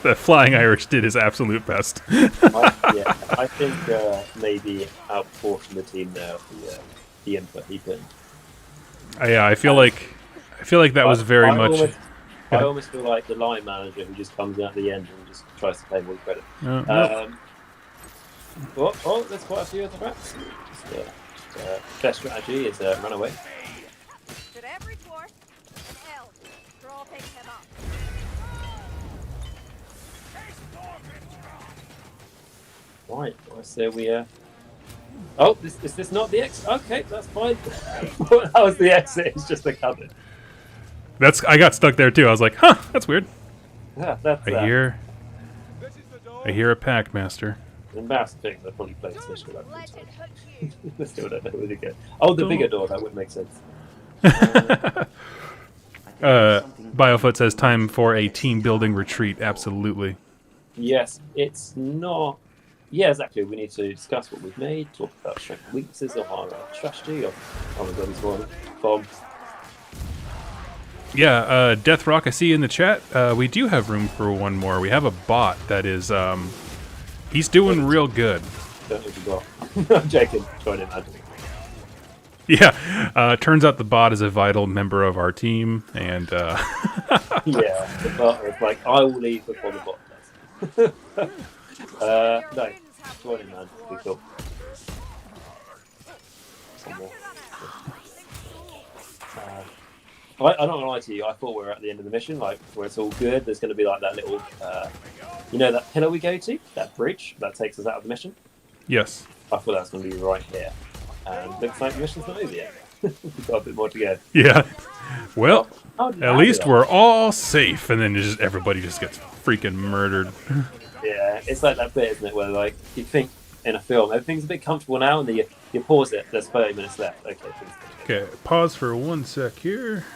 that Flying Irish did his absolute best. I think maybe outportion the team there for the input he put in. Yeah, I feel like that was very much. I almost feel like the line manager who just comes in at the end and just tries to claim all the credit. There's quite a few of the rats. Best strategy is run away. Right, so we oh, is this not the exit? Okay, that's fine. That was the exit, it's just the cupboard. I got stuck there too. I was like, huh, that's weird. Yeah, that's I hear a pack master. The embarrassing thing, they've probably played this mission about 3 times. They still don't know where to go. Oh, the bigger door, that would make sense. Biofoot says time for a team building retreat. Absolutely. Yes, it's not. Yeah, exactly. We need to discuss what we've made, talk about strengths and weaknesses of our strategy. Oh my god, he's one. Bomb. Yeah, Death Rock, I see in the chat. We do have room for one more. We have a bot that is, he's doing real good. Don't know if you got. I'm joking. Join in, man. Yeah, turns out the bot is a vital member of our team, and yeah, the bot is like, I will leave before the bot does. No, join in, man. Be cool. Some more. I'm not gonna lie to you. I thought we were at the end of the mission, like where it's all good. There's going to be like that little, you know, that pillar we go to, that bridge that takes us out of the mission. yes. I thought that's going to be right here, and looks like the mission's not over yet. We've got a bit more to go. Yeah. Well, at least we're all safe, and then everybody just gets freaking murdered. Yeah, it's like that bit, isn't it, where like you think in a film everything's a bit comfortable now, and then you pause it. There's 30 minutes left. Okay, pause for 1 sec here.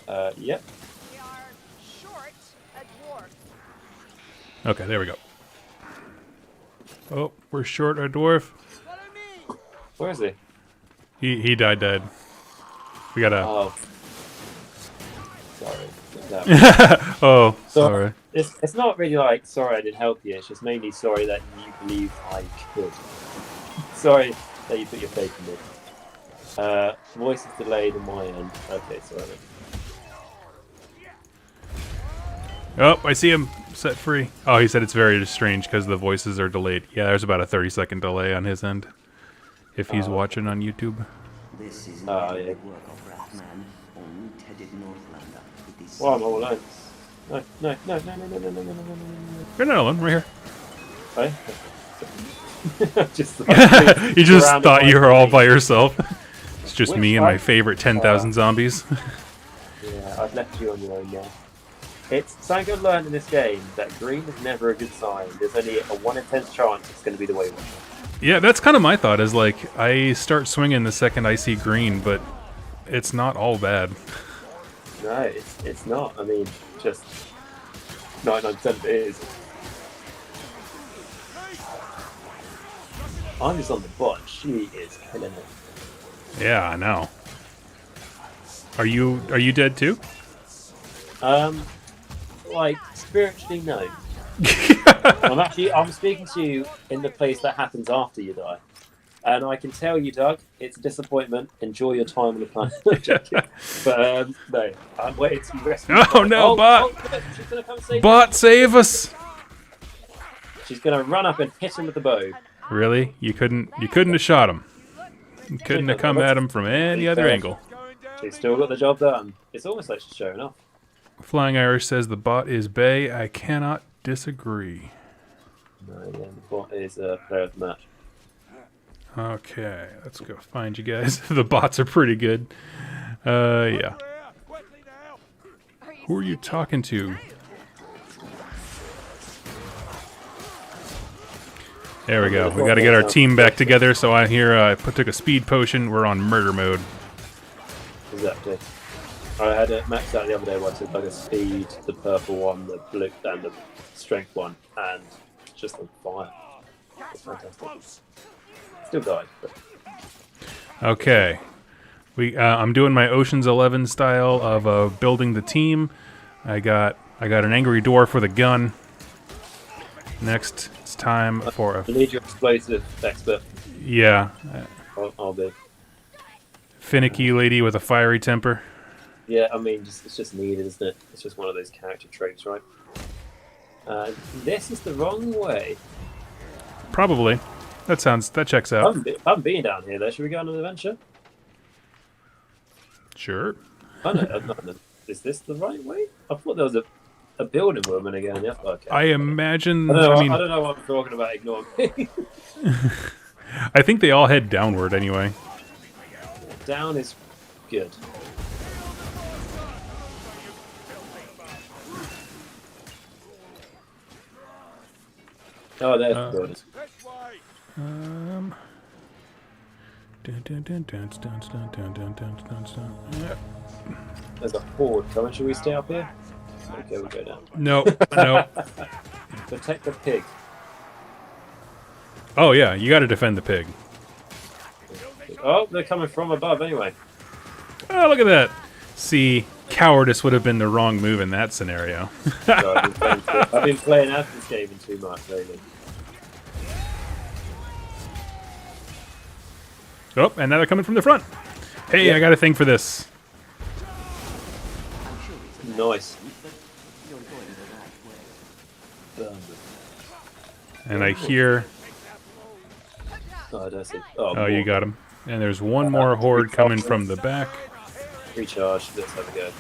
Yep. Okay, there we go. Oh, we're short a dwarf. Where is he? He died dead. We gotta... Oh. Sorry. No. Oh, So sorry. it's not really like sorry I didn't help you. It's just mainly sorry that you believe I could. Sorry that you put your faith in me. Voice is delayed on my end. Okay, sorry. Oh, I see him set free. Oh, he said it's very strange because the voices are delayed. Yeah, there's about a 30-second delay on his end. If he's watching on YouTube. This is Yeah. the work of Rathman, untethered Northlander. It is Why am I all alone? No. You're not alone, right here. Hey? Just You just thought you were all by yourself. It's just me and my favorite 10,000 zombies. Yeah, I've left you on your own now. It's something I've learned in this game that green is never a good sign. There's only a 1 in 10 chance it's going to be the way one. Yeah, that's kind of my thought, is like, I start swinging the second I see green, but it's not all bad. No, it's not. I mean, just 99% of it is. I'm just on the bot. She is killing it. Yeah, I know. Are you dead too? Like, spiritually, no. I'm speaking to you in the place that happens after you die. And I can tell you, Doug, it's a disappointment. Enjoy your time on the planet. But, no. I'm waiting to be rescued. Oh, no, bot! Look, she's going to come save Bot, save us! She's going to run up and hit him with the bow. Really? You couldn't have shot him. You couldn't have come at him from any other angle. She's still got the job done. It's almost like she's showing off. Flying Irish says the bot is Bay. I cannot disagree. No, yeah, the bot is a player of the match. Okay, let's go find you guys. The bots are pretty good. Yeah. Who are you talking to? There we go. We got to get our team back together. So I hear I took a speed potion. We're on murder mode. Exactly. I had it maxed out the other day where I took like a speed, the purple one, the blue, and the strength one, and just on fire. It's fantastic. Still died, but... Okay. I'm doing my Ocean's 11 style of building the team. I got an angry dwarf with a gun. Next, it's time for You need your explosive expert. yeah, I'll do. finicky lady with a fiery temper. Yeah, I mean, it's just needed, isn't it? It's just one of those character traits, right? This is the wrong way. Probably. That checks out. I haven't been down here, though. Should we go on an adventure? Sure. Oh, no. Is this the right way? I thought there was a building woman again. Yeah, okay. I imagine. I I mean, don't know what I'm talking about. Ignore me. I think they all head downward anyway. Down is good. Oh, there's the building. Yeah. There's a horde coming. Should we stay up here? Okay, we'll go down. No. Protect the pig. Oh yeah, you got to defend the pig. Oh, they're coming from above anyway. Oh, look at that. See, cowardice would have been the wrong move in that scenario. So I've been playing as this Skaven too much lately. Oh, and now they're coming from the front. Hey, Yeah. I got a thing for this. Nice. And I hear... Oh, that's it. Oh, you got him. And there's one more horde coming from the back. Recharge. Let's have a go.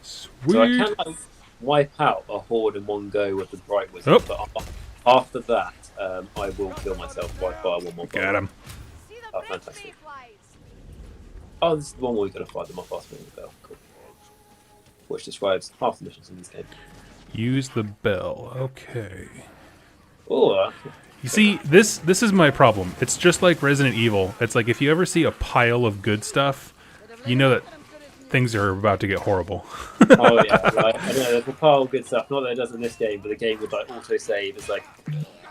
Sweet. So I can like, wipe out a horde in one go with the Bright Wizard, Oh. but after that, I will kill myself by fire one more. Got him. Oh, fantastic. Oh, this is the one where we're going to fight them off last minute. Cool. Which describes half the missions in this game. Use the bell. Okay. Oh, You see, this is my problem. It's just like Resident Evil. It's like if you ever see a pile of good stuff, you know that things are about to get horrible. Oh yeah, right. I know there's a pile of good stuff. Not that it does in this game, but the game would like auto save. It's like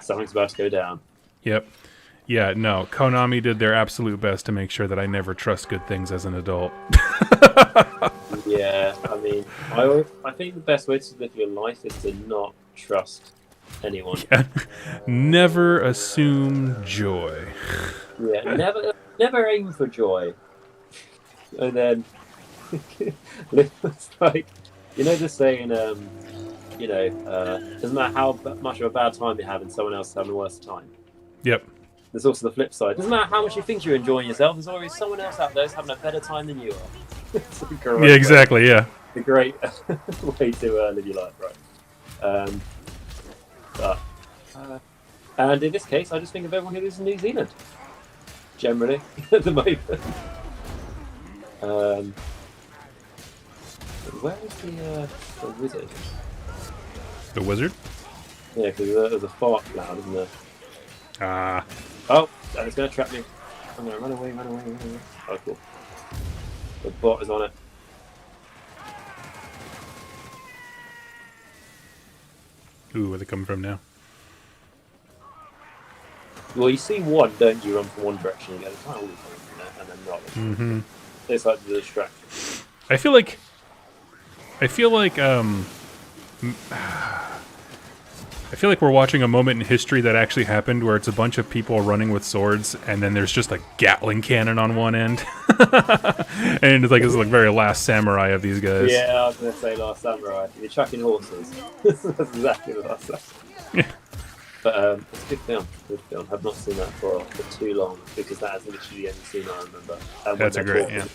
something's about to go down. Yep. Yeah, no. Konami did their absolute best to make sure that I never trust good things as an adult. Yeah, I mean, I think the best way to live your life is to not trust anyone. Never assume joy. Yeah, never aim for joy. And then it's like, you know, the saying, doesn't matter how much of a bad time you have, and someone else having a worse time. Yep. There's also the flip side. Doesn't matter how much you think you're enjoying yourself, there's always someone else out there who's having a better time than you are. It's a great Yeah, exactly, yeah. a great way to live your life, right? And in this case, I just think of everyone who lives in New Zealand, generally, at the moment. Where is the wizard? The wizard? Yeah, because there's a fart cloud, isn't there? Ah. Oh, that is going to trap me. I'm going to run away. Oh, cool. The bot is on it. Ooh, where they coming from now? Well, you see one, don't you, run from one direction and go, oh, we're coming from there, and then not. Mm-hmm. It's like the distraction. I feel like we're watching a moment in history that actually happened, where it's a bunch of people running with swords, and then there's just a Gatling cannon on one end, and it's like very Last Samurai of these guys. Yeah, I was going to say Last Samurai. You're chucking horses. That's exactly the Last Samurai. Yeah. But it's a good film. I've not seen that for too long, because that is literally the only scene I remember. And That's a great, yeah.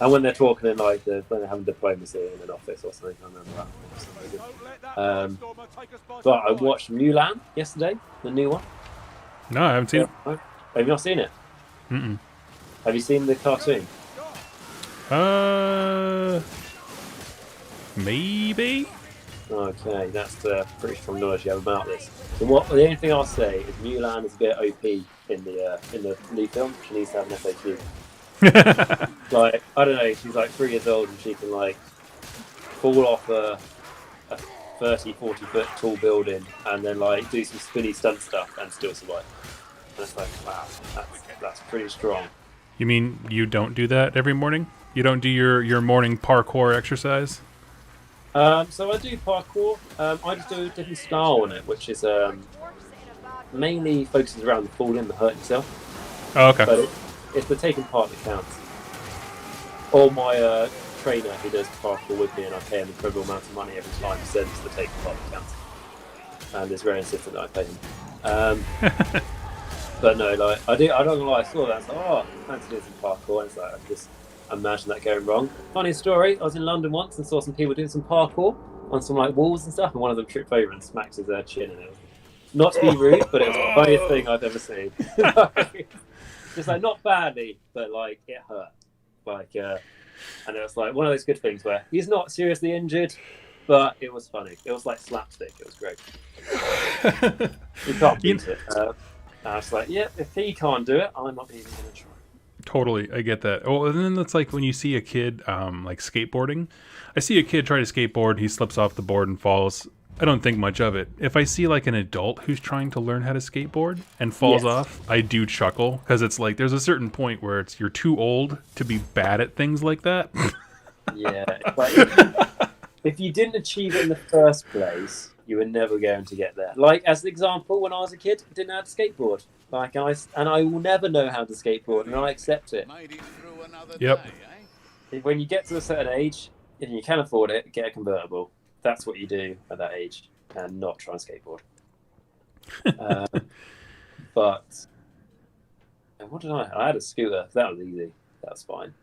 And when they're talking in like when they're having diplomacy in an office or something, I remember that. But I watched Nuln yesterday, the new one. No, I haven't seen it. Have you not seen it? Mm-mm. Have you seen the cartoon? Maybe. Okay, that's pretty strong knowledge you have about this. So the only thing I'll say is Nuln is a bit OP in the new film. She needs to have an FAQ. Like, I don't know, she's like 3 years old and she can like fall off a 30, 40 foot tall building and then like do some spinny stunt stuff and still survive. And it's like, wow, that's pretty strong. You mean you don't do that every morning? You don't do your morning parkour exercise? So I do parkour. I just do a different style on it, which is mainly focuses around the falling, the hurting yourself. Oh, okay. But it's the taking part that counts. Or my trainer who does parkour with me, and I pay him an incredible amount of money every time, says it's the taking part that counts. And it's very insistent that I pay him. But no, like I don't know why I saw that. I was like, oh, I fancy doing some parkour. And it's like, I just imagine that going wrong. Funny story, I was in London once and saw some people doing some parkour on some like walls and stuff, and one of them tripped over and smacked his chin, and it was not to be rude, but it was the funniest thing I've ever seen. Just like not badly, but like it hurt. Like and it was like one of those good things where he's not seriously injured, but it was funny. It was like slapstick. It was great. You can't beat it. I was like, yeah, if he can't do it, I'm not even going to try. Totally, I get that. Oh, and then it's like when you see a kid like skateboarding. I see a kid try to skateboard, he slips off the board and falls. I don't think much of it. If I see like an adult who's trying to learn how to skateboard and falls off, I do chuckle, because it's like there's a certain point where you're too old to be bad at things like that. Yeah, like if you didn't achieve it in the first place, you were never going to get there. Like as an example, when I was a kid, I didn't know how to skateboard. Like I will never know how to skateboard, and I accept it. Yep. When you get to a certain age, if you can afford it, get a convertible. That's what you do at that age, and not try and skateboard. But what did I? I had a scooter. That was easy. That was fine.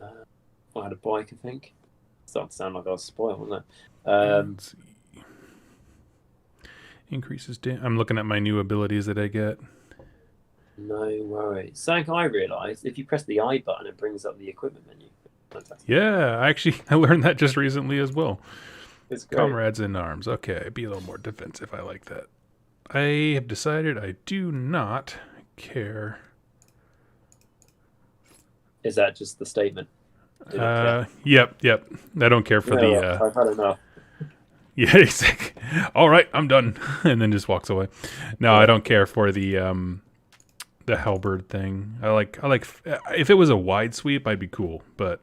I had a bike, I think. Started to sound like I was spoiled, wasn't it? Let's see. Increases. I'm looking at my new abilities that I get. No worries. Something I realised: if you press the I button, it brings up the equipment menu. Fantastic. Yeah, I learned that just recently as well. It's great. Comrades in arms. Okay, be a little more defensive. I like that. I have decided I do not care. Is that just the statement? Do not care. Yep. I don't care for You know the. what? I've had enough. Yeah, exactly. All right, I'm done, and then just walks away. No, I don't care for the halberd thing. I like if it was a wide sweep, I'd be cool, but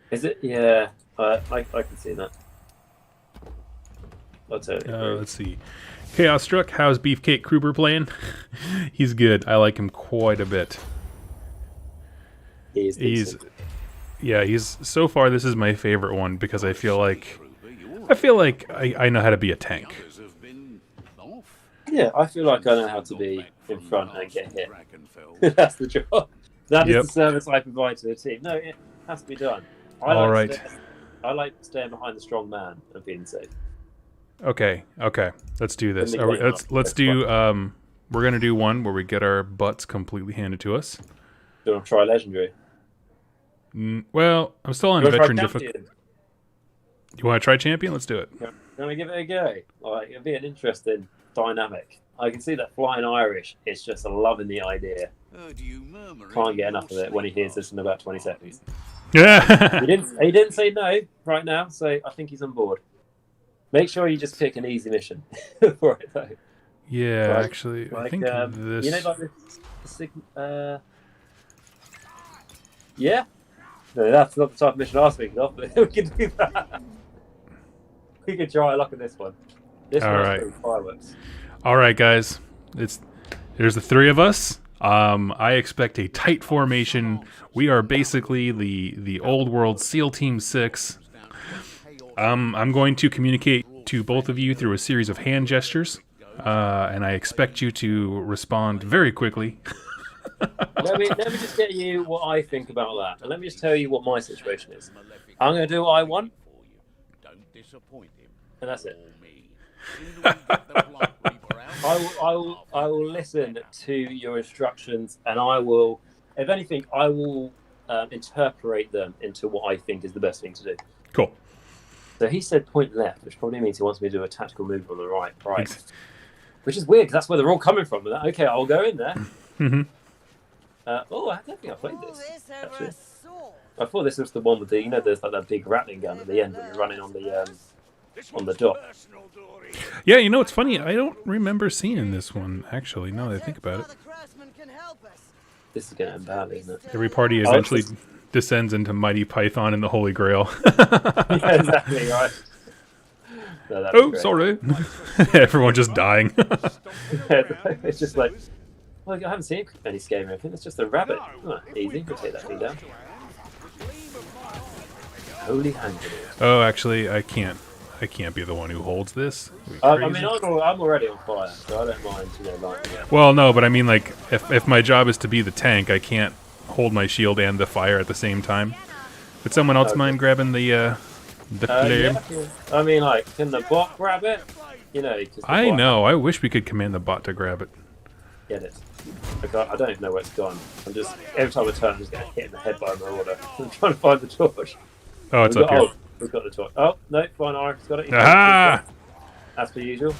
Is it? Yeah, I can see that. I'll totally agree. let's see. Chaos Struck. How's Beefcake Kruber playing? He's good. I like him quite a bit. He's decent. He's so far. This is my favorite one because I feel like I know how to be a tank. Yeah, I feel like I know how to be in front and get hit. That's the job. That is the service I provide to the team. No, it has to be done. I like staying behind the strong man and being safe. Okay. Let's do this. Let's do. We're gonna do one where we get our butts completely handed to us. Do you want to try legendary? Well, I'm still on veteran difficulty. You want to try champion? Let's do it. Can we give it a go? Like, it'd be an interesting dynamic. I can see that Flying Irish is just loving the idea. Can't get enough of it when he hears this in about 20 seconds. Yeah. He didn't say no right now, so I think he's on board. Make sure you just pick an easy mission for it, though. Yeah, Like- actually, I like, think this. You know, like yeah? No, that's not the type of mission I was thinking of, but we can do that. We can try our luck at this one. This All one's right. pretty fireworks. All right, guys. There's the three of us. I expect a tight formation. We are basically the old world SEAL Team 6. I'm going to communicate to both of you through a series of hand gestures, and I expect you to respond very quickly. let me just get you what I think about that, and let me just tell you what my situation is. I'm going to do what I want, and that's it. I will listen to your instructions, and I will, if anything, I will interpolate them into what I think is the best thing to do. Cool. So he said point left, which probably means he wants me to do a tactical move on the right, which is weird because that's where they're all coming from. Okay, I'll go in there. Mm-hmm. I don't think I played this. Actually. I thought this was the one with the, there's like that big rattling gun at the end when you're running on the dock. Yeah, it's funny. I don't remember seeing this one, actually, now that I think about it. This is going to end badly, isn't it? Every party eventually descends into Mighty Python and the Holy Grail. Yeah, exactly, right. No, Oh, sorry. Everyone just dying. It's just like, well, I haven't seen any Skaven. I think it's just a rabbit. Oh, easy. We'll take that thing down. Holy hand grenade. Oh, actually, I can't be the one who holds this. I mean, I'm already on fire, so I don't mind, lighting it. Well, no, but I mean, like, if my job is to be the tank, I can't hold my shield and the fire at the same time. Would someone else mind grabbing the flame? Yeah. I mean, like, can the bot grab it? 'Cause the I bot know. I wish we could command the bot to grab it. Get it. I don't even know where it's gone. Every time I turn, I'm just getting hit in the head by a marauder. I'm trying to find the torch. Oh, it's up here. Oh, we've got the torch. Oh, no, fine, Irish got it. Aha! As per usual.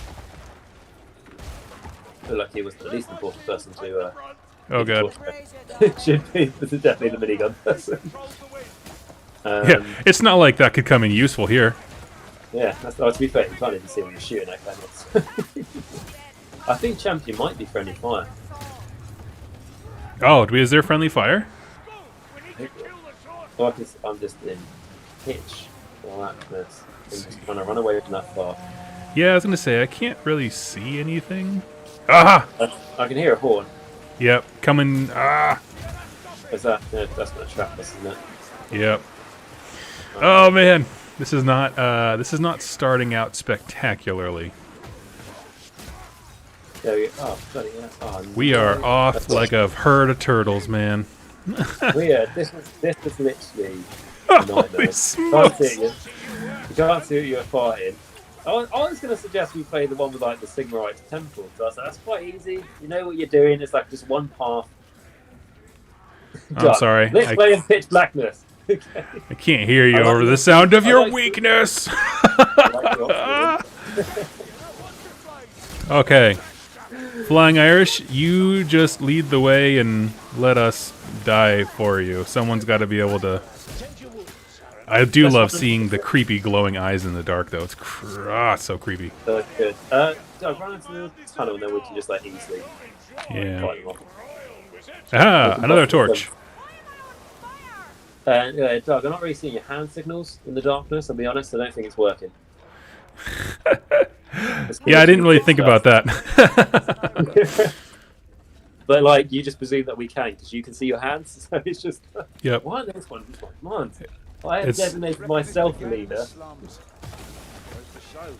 I feel like he was the least important person to. Oh, God. Should be, this is definitely the minigun person. Yeah, it's not like that could come in useful here. Yeah, to be fair, you can't even see when you're shooting at cannons. I think Champion might be friendly fire. Oh, is there friendly fire? Well, I'm just in pitch. All that mess. I'm just trying to run away from that far. Yeah, I was going to say, I can't really see anything. Aha! I can hear a horn. Yep, coming. Ah! Is that? Yeah, that's going to trap us, isn't it? Yep. Oh, man. This is not starting out spectacularly. Oh, bloody hell. Oh, We are off like a herd of turtles, man. This was literally a nightmare. Holy smokes. You can't see what you're fighting. I was going to suggest we play the one with like the Sigmarite temple. So I was like, that's quite easy. You know what you're doing. It's like just one path. I'm sorry. Let's play in pitch blackness. Okay. I can't hear you over the sound of your weakness. Okay. Flying Irish, you just lead the way and let us die for you. Someone's got to be able to I do love seeing the creepy glowing eyes in the dark, though. It's so creepy. So good. So I run into the tunnel, and then we can just like easily Yeah. fight them off. Ah, another torch. Yeah, Doug, I'm not really seeing your hand signals in the darkness. I'll be honest, I don't think it's working. Yeah, I didn't really think about that. But like, you just presume that we can because you can see your hands. So it's just, Yep. why this one? Come on. I have designated myself the leader.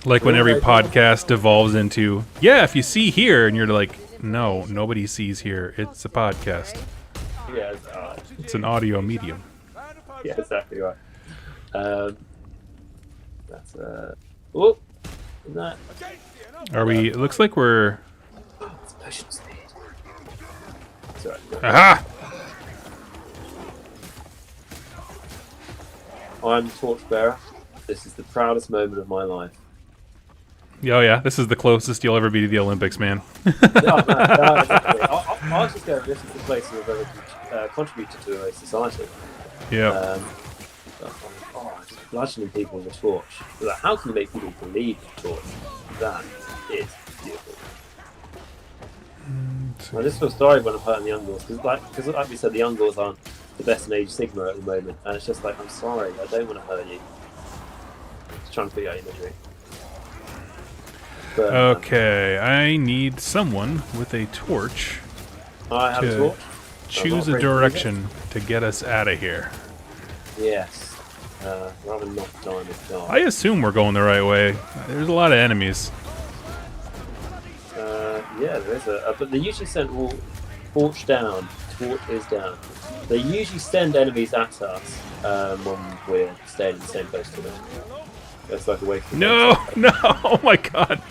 Like when every podcast devolves into, yeah, if you see here, and you're like, no, nobody sees here. It's a podcast. Yeah, It's an audio medium. yeah, exactly right. That's oh, is that? Are we? It looks like we're. It's potion speed. Sorry. Aha! I'm torchbearer. This is the proudest moment of my life. Oh yeah, this is the closest you'll ever be to the Olympics, man. No, exactly. I was just going, this is the place where I've contributed to a society. Yeah. Just bludgeoning people with a torch. Like, how can you make people believe in a torch? That is beautiful. I just feel sorry when I'm hurting the Ungors, because like we said, the Ungors aren't the best in Age of Sigmar at the moment, and it's just like, I'm sorry, I don't want to hurt you. Just trying to figure out your misery. But, Okay, I need someone with a torch I have a to torch. choose a direction to get us out of here. Yes. Rather not die in the dark. I assume we're going the right way. There's a lot of enemies. Yeah, there is but they usually send all torch down. Torch is down. They usually send enemies at us when we're staying in the same place to them. That's like a way. No, no! Oh my god!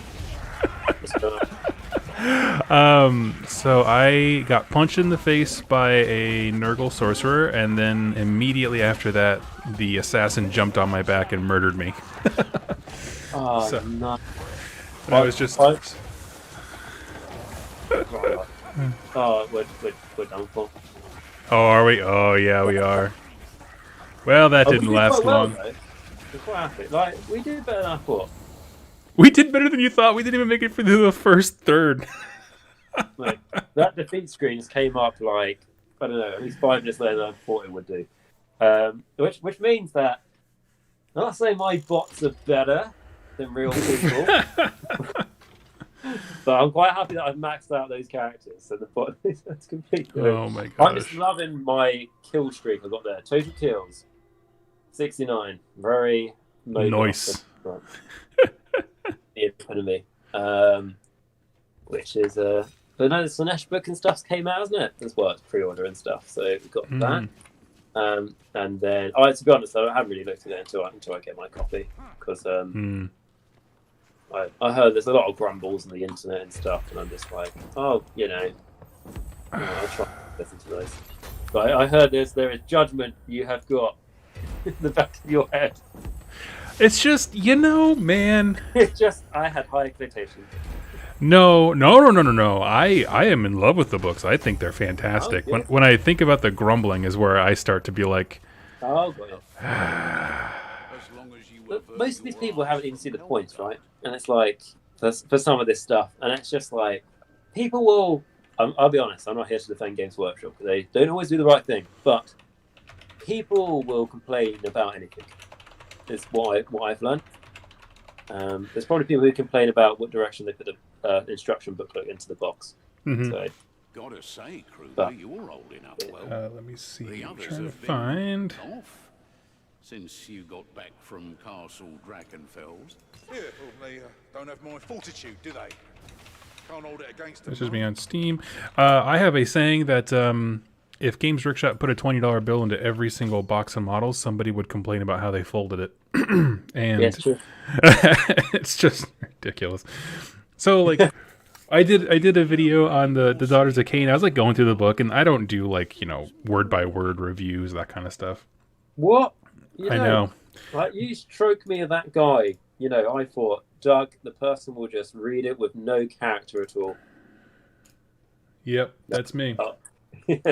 So I got punched in the face by a Nurgle sorcerer, and then immediately after that, the assassin jumped on my back and murdered me. Oh, So- no. I was just. Oh, we're done for. Oh, are we? Oh, yeah, we are. Well, that didn't last long. We're quite happy. Like, we did better than I thought. We did better than you thought. We didn't even make it through the first third. Like, that defeat screens came up like, I don't know, at least 5 minutes later than I thought it would do. Which means that, I'm not saying my bots are better than real people, but I'm quite happy that I've maxed out those characters. So the bot is completely. Oh my I'm just gosh. loving my kill streak I got there. Total kills, 69. Very Nice. The epitome. Which is but no, the Slanesh book and stuff came out, hasn't it? As well, it's pre-order and stuff. So we got that. And then, to be honest, I haven't really looked at it until I get my copy, because I heard there's a lot of grumbles on the internet and stuff, and I'm just like, I'll try to listen to those. But I heard there is judgment you have got in the back of your head. It's just, man. It's just, I had high expectations. No. I am in love with the books. I think they're fantastic. Oh, yeah. When I think about the grumbling is where I start to be like, Oh, got it. But most of these people haven't even seen the points, right? And it's like, for some of this stuff, and it's just like, people will, I'll be honest, I'm not here to defend Games Workshop, because they don't always do the right thing, but people will complain about anything. Is what I've learned. There's probably people who complain about what direction they put the instruction booklet into the box. So, Gotta say, Kruger, you're holding up well. let me see. The I'm others trying to have been find. off since you got back from Castle Drakenfels. Yeah, well, they don't have my fortitude, do they? Can't hold it against them. This is me on Steam. I have a saying that if Games Workshop put a $20 bill into every single box of models, somebody would complain about how they folded it. And yeah, it's true. it's just ridiculous. So, like, I did a video on the Daughters of Cain. I was like going through the book, and I don't do like word by word reviews, that kind of stuff. What? I know. Like, you stroke me of that guy. I thought, Doug, the person will just read it with no character at all. Yep, that's me.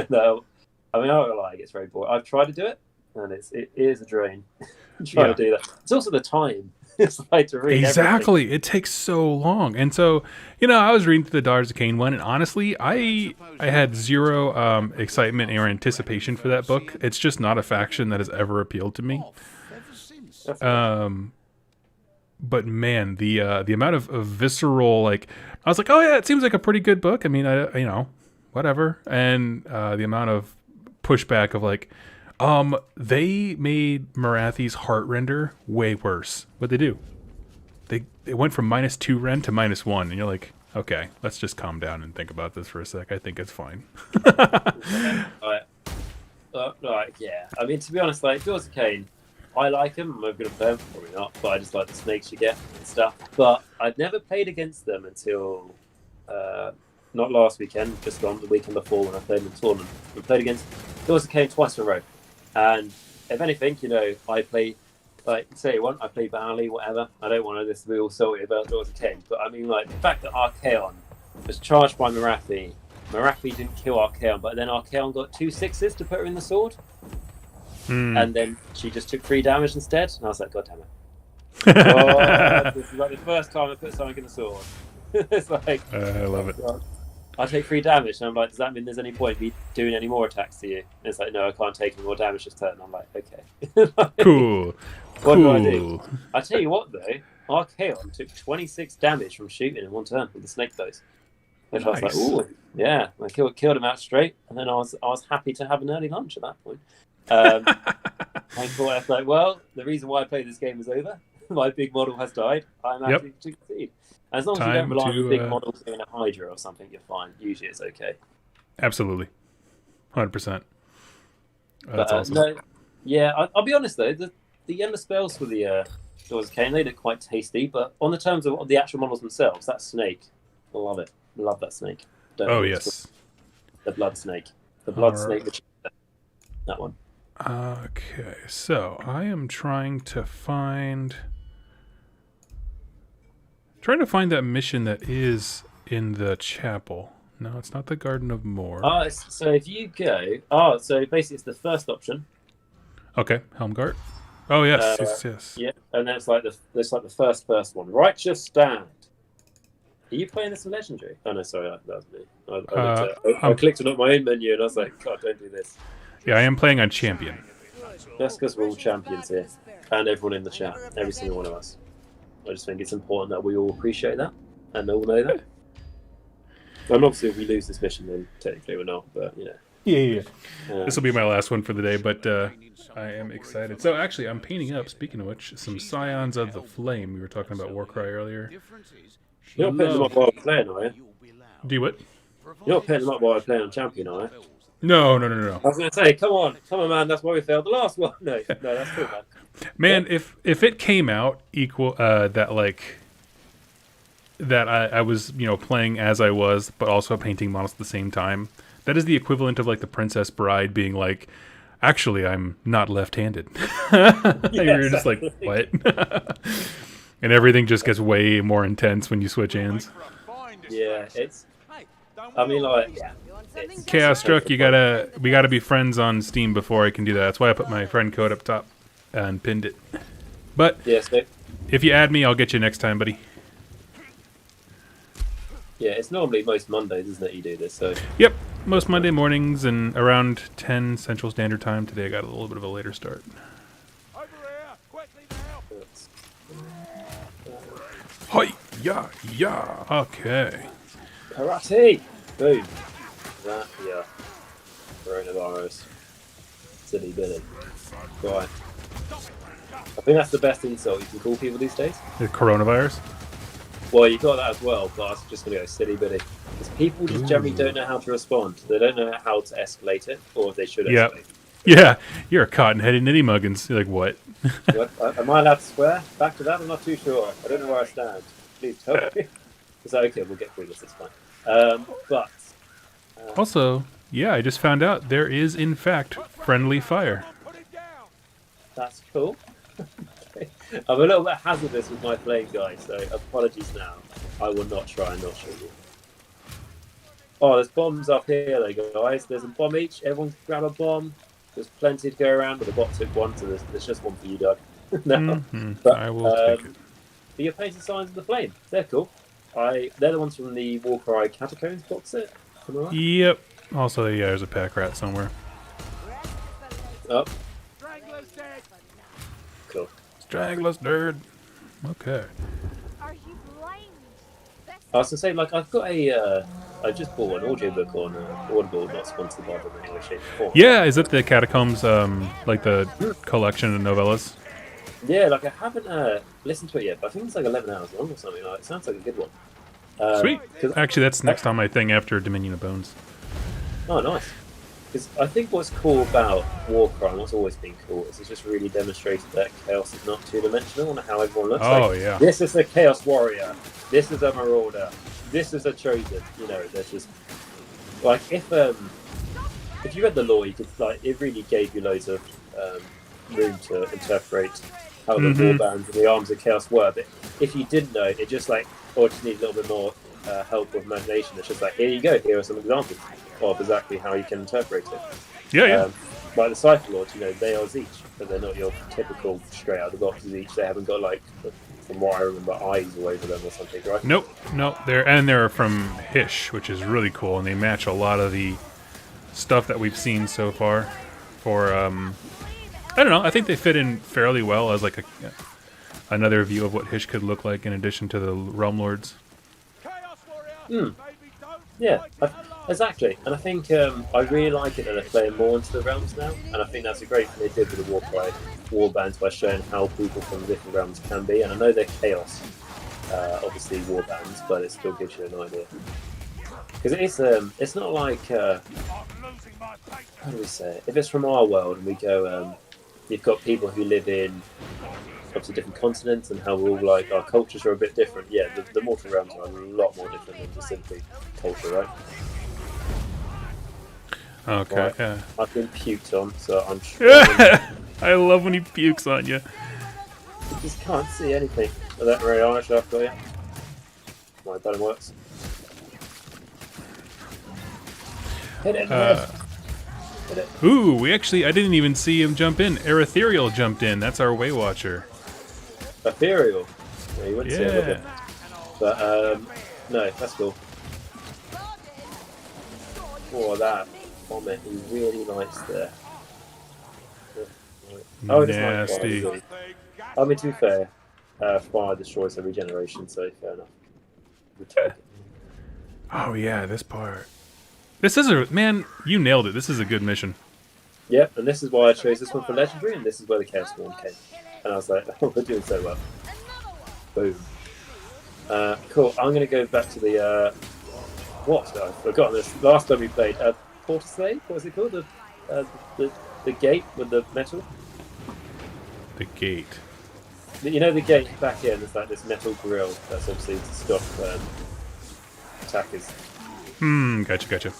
No, I mean, I don't like it's very boring. I've tried to do it, and it is a drain trying to do that. It's also the time. It's like to read Exactly. everything. It takes so long. And so, I was reading through the Daughters of Cain one, and honestly, I had zero excitement or anticipation for that book. It's just not a faction that has ever appealed to me. But man, the amount of visceral, like, I was like, oh yeah, it seems like a pretty good book. I mean, whatever. And the amount of pushback of like, they made Marathi's heart render way worse. What'd they do? They went from -2 rend to -1, and you're like, okay, let's just calm down and think about this for a sec. I think it's fine. Yeah. I mean, to be honest, like Daughters of Cain, I like them. I'm going to play them, probably not, but I just like the snakes you get and stuff. But I'd never played against them until not last weekend, just on the weekend before when I played in the tournament. I played against Daughters of Cain twice in a row. And if anything, I play, like, say you want, I play Bally, whatever. I don't want this to be all salty about Daughters of Cain. But I mean, like, the fact that Archaon was charged by Marathi didn't kill Archaon, but then Archaon got 2 6s to put her in the sword. And then she just took 3 damage instead, and I was like, God damn it. This is like the first time I put something in the sword. It's like, I love it. I take 3 damage, and I'm like, does that mean there's any point me doing any more attacks to you? And it's like, no, I can't take any more damage this turn. And I'm like, okay. Cool. What do I do? I tell you what, though, Archaon took 26 damage from shooting in one turn with the snake bows. Which Nice. I was like, ooh, yeah. I killed him out straight, and then I was happy to have an early lunch at that point. I thought, I was like, well, the reason why I played this game is over. My big model has died. I'm happy to succeed. As long as you don't rely on big models doing a Hydra or something, you're fine. Usually it's okay. Absolutely. 100%. That's But, awesome. no, yeah, I'll be honest though, the yellow spells for the Daughters of Cain, they look quite tasty, but on the terms of the actual models themselves, that snake, I love it. Love that snake. Yes. The blood snake. The blood Alright. snake, that one. Okay, so I am trying to find that mission that is in the chapel. No, it's not the Garden of Moor. So if you go, so basically it's the first option. Okay, Helmgart. Oh yes, yes. Yeah, and then it's like the first one. Righteous Stand. Are you playing this in Legendary? Oh no, sorry, that was me. I clicked on my own menu and I was like, God, don't do this. Yeah, I am playing on Champion. That's because we're all champions here, and everyone in the chat, every single one of us. I just think it's important that we all appreciate that, and all know that. And obviously, if we lose this mission, then technically we're not. But Yeah. This will be my last one for the day, but I am excited. So actually, I'm painting up, speaking of which, some Scions of the Flame. We were talking about Warcry earlier. You're not putting them up while I'm playing, are you? Do what? You're not putting them up while I'm playing on champion, are you? No. I was going to say, come on, man. That's why we failed the last one. No, that's cool, man. Man, if it came out equal that I was playing as I was, but also painting models at the same time, that is the equivalent of like the Princess Bride being like, actually, I'm not left-handed. You're just like, what? And everything just gets way more intense when you switch hands. Yeah, I mean, like, yeah. Chaos Struck, we gotta be friends on Steam before I can do that. That's why I put my friend code up top and pinned it. But if you add me, I'll get you next time, buddy. Yeah, it's normally most Mondays, isn't it? You do this, so. Yep, most Monday mornings and around 10 Central Standard Time. Today I got a little bit of a later start. Over here, quickly now. Hi, yeah. Okay. Karate! Boom. That, yeah. Coronavirus. Silly Billy. Right. I think that's the best insult you can call people these days. The coronavirus? Well, you got that as well, but I was just going to go silly Billy. Because people just generally don't know how to respond. They don't know how to escalate it, or if they should escalate. Yeah, you're a cotton-headed nitty-muggins. You're like, what? What? Am I allowed to swear? Back to that? I'm not too sure. I don't know where I stand. Please tell me. Is that okay? We'll get through this. It's fine. Also, yeah, I just found out there is, in fact, friendly fire. That's cool. I'm a little bit hazardous with my playing, guys, so apologies now. I will not try and not show you. Oh, there's bombs up here, though, guys. There's a bomb each. Everyone grab a bomb. There's plenty to go around, but the bot took one, so there's just one for you, Doug. No. But, I will take it. But you're painting Signs of the Flame. They're cool. They're the ones from the Warcry Catacombs box set. Am I right? Yep. Also, yeah, there's a pack rat somewhere. Oh. Cool. Strangler's nerd. Okay. Are you blind? I was gonna say, like, I've got a. I just bought an audiobook on Audible, not sponsored by them in any way, shape, or form. Yeah, is it the Catacombs, like the collection of novellas? Yeah, like I haven't listened to it yet, but I think it's like 11 hours long or something. Like, it sounds like a good one. Sweet. Actually, that's next on my thing after Dominion of Bones. Oh, nice. Because I think what's cool about Warcry, and what's always been cool, is it's just really demonstrated that Chaos is not two-dimensional and how everyone looks. Oh, like, yeah. This is a Chaos Warrior. This is a Marauder. This is a Chosen. You know, there's just like if you read the lore, you could like it really gave you loads of room to interpret how the warbands and the arms of Chaos were. But if you didn't know, it just like or just need a little bit more help with imagination. It's just like here you go. Here are some examples of exactly how you can interpret it. Yeah, yeah. Like the Cypher Lords, you know, they are Zeech, but they're not your typical straight out of the box Zeech. They haven't got like, from what I remember, eyes all over them or something, right? Nope. They're from Hish, which is really cool, and they match a lot of the stuff that we've seen so far. For I don't know, I think they fit in fairly well as like another view of what Hish could look like in addition to the Realm Lords. Yeah, exactly. And I think I really like it that they're playing more into the realms now, and I think that's a great thing they did with the Warcry Warbands by showing how people from the different realms can be. And I know they're Chaos, obviously Warbands, but it still gives you an idea. Because it's not like how do we say it? If it's from our world and we go, you've got people who live in obviously different continents and how we're all like our cultures are a bit different. Yeah, the mortal realms are a lot more different than just simply culture, right? Okay, Right. yeah. I've been puked on, so I'm I love when he pukes on you. I just can't see anything. Is that very honest after you? My button works. Hit it, hit it. Ooh, I didn't even see him jump in. Ethereal jumped in. That's our Way Watcher. Ethereal. Yeah, you wouldn't see it, would you? Yeah. But, no, that's cool. Oh, that vomit he really likes there. Oh, it is like Nasty. fire. I mean, to be fair, fire destroys every generation, so fair enough. We take it. Oh yeah, this part. Man, you nailed it. This is a good mission. Yep, and this is why I chose this one for Legendary, and this is where the Chaos Storm came. And I was like, oh, we're doing so well. Boom. Cool, I'm going to go back to the, what? I've forgotten this. Last time we played, Porter Slave? What was it called? The gate with the metal? The gate. You know the gate back here, there's like this metal grill that's obviously to stop attackers. Gotcha.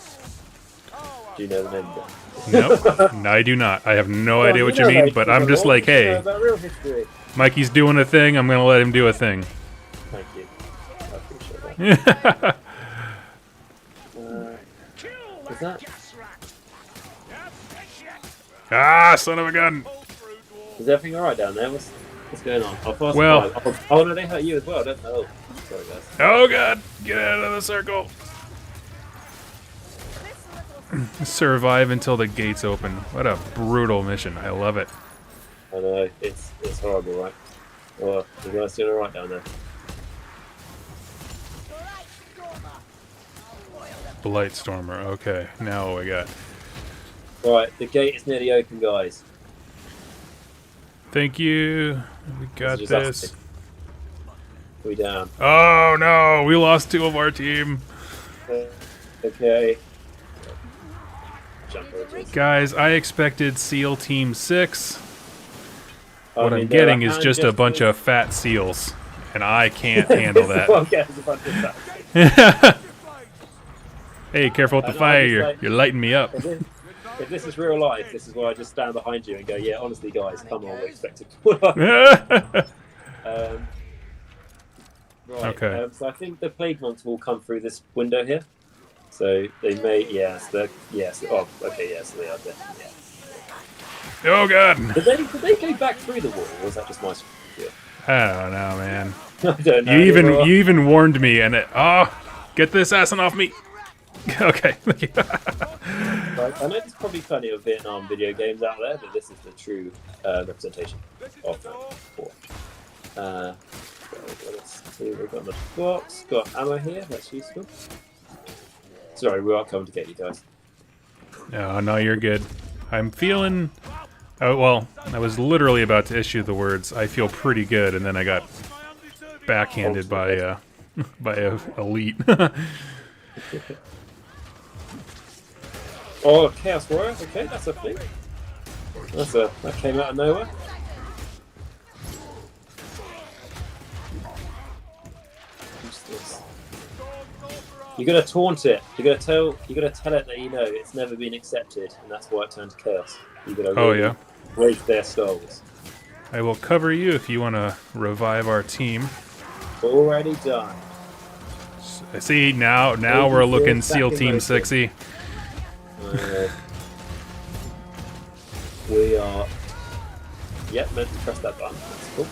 Do you know the name of it? Nope. No, I do not. I have no idea what you mean, but I'm just like, hey, About real history. Mikey's doing a thing, I'm going to let him do a thing. Thank you. I appreciate that. Is that? Ah, son of a gun. Is everything alright down there? What's going on? I'll pass Well- the vibe. Oh no, they hurt you as well, don't they? Oh, sorry guys. Oh god, get out of the circle. Survive until the gates open. What a brutal mission. I love it. I know, it's horrible, right? Oh, you guys doing alright down there? Blight Stormer. Okay, now what we got? Right, the gate is nearly open, guys. Thank you. We got Just this. us. We down. Oh no, we lost 2 of our team. Okay. Jump over it. Guys, I expected SEAL Team 6. I What mean, I'm there getting are is just a hand bunch gestures. of fat seals. And I can't handle that. Well, yeah, there's a bunch of that. Hey, careful with the I know, fire. just like- You're lighting me up. If this is real life, this is where I just stand behind you and go, yeah, honestly, guys, come on, we expect it. Right, Okay. so I think the plague monster will come through this window here. So they may, yes, oh, okay, yes, they are definitely, yeah. Oh god! Did they go back through the wall, or was that just my view? I don't know, man. I don't know. You even warned me, and get this assassin off me. Okay. Like, I know there's probably plenty of Vietnam video games out there, but this is the true representation of that war. Let's see, we've got another box, got ammo here, that's useful. Sorry, we are coming to get you guys. No, you're good. I'm feeling... Oh, well, I was literally about to issue the words, I feel pretty good, and then I got backhanded by a elite. Oh, Chaos Warrior, okay, that's a thing. That came out of nowhere. Who's this? You're gonna taunt it. You're gonna tell it that it's never been accepted, and that's why it turned to chaos. You're gonna raise their souls. I will cover you if you want to revive our team. Already done. See, now we're looking SEAL Team sexy. We are. Yep, meant to press that button. That's cool.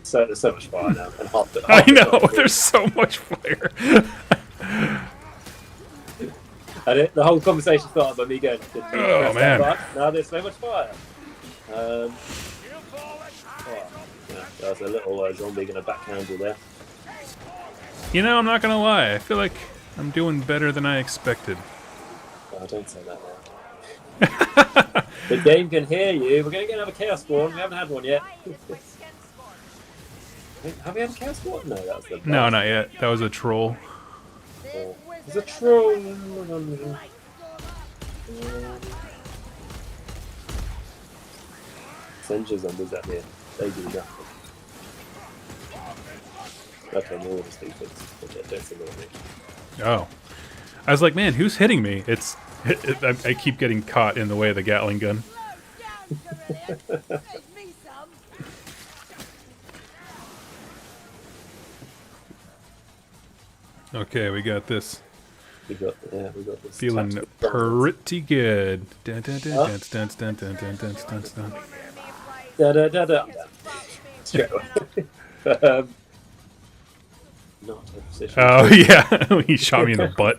So there's so much fire now, and half the. I know, there's so much fire. And the whole conversation started by me going, "Oh man!" Now there's so much fire. Yeah, that was a little zombie going to backhandle there. You know, I'm not gonna lie. I feel like I'm doing better than I expected. Oh, don't say that now. The game can hear you. We're going to get another Chaos Spawn. We haven't had one yet. Have we had a Chaos Spawn? No, that was the... No, not yet. That was a troll. Oh. There's a troll. Senja zombies up here. They do nothing. Okay, more of the stupid. Okay, don't think of me. Oh. I was like, man, who's hitting me? I keep getting caught in the way of the Gatling gun. Okay, we got this. We got this. Feeling pretty good. Dun, dun, dun, Huh? dun, dun, dun, dun, dun, dun, dun, dun. Da da da da. Straight away. Not a position. Oh yeah, he shot me in the butt.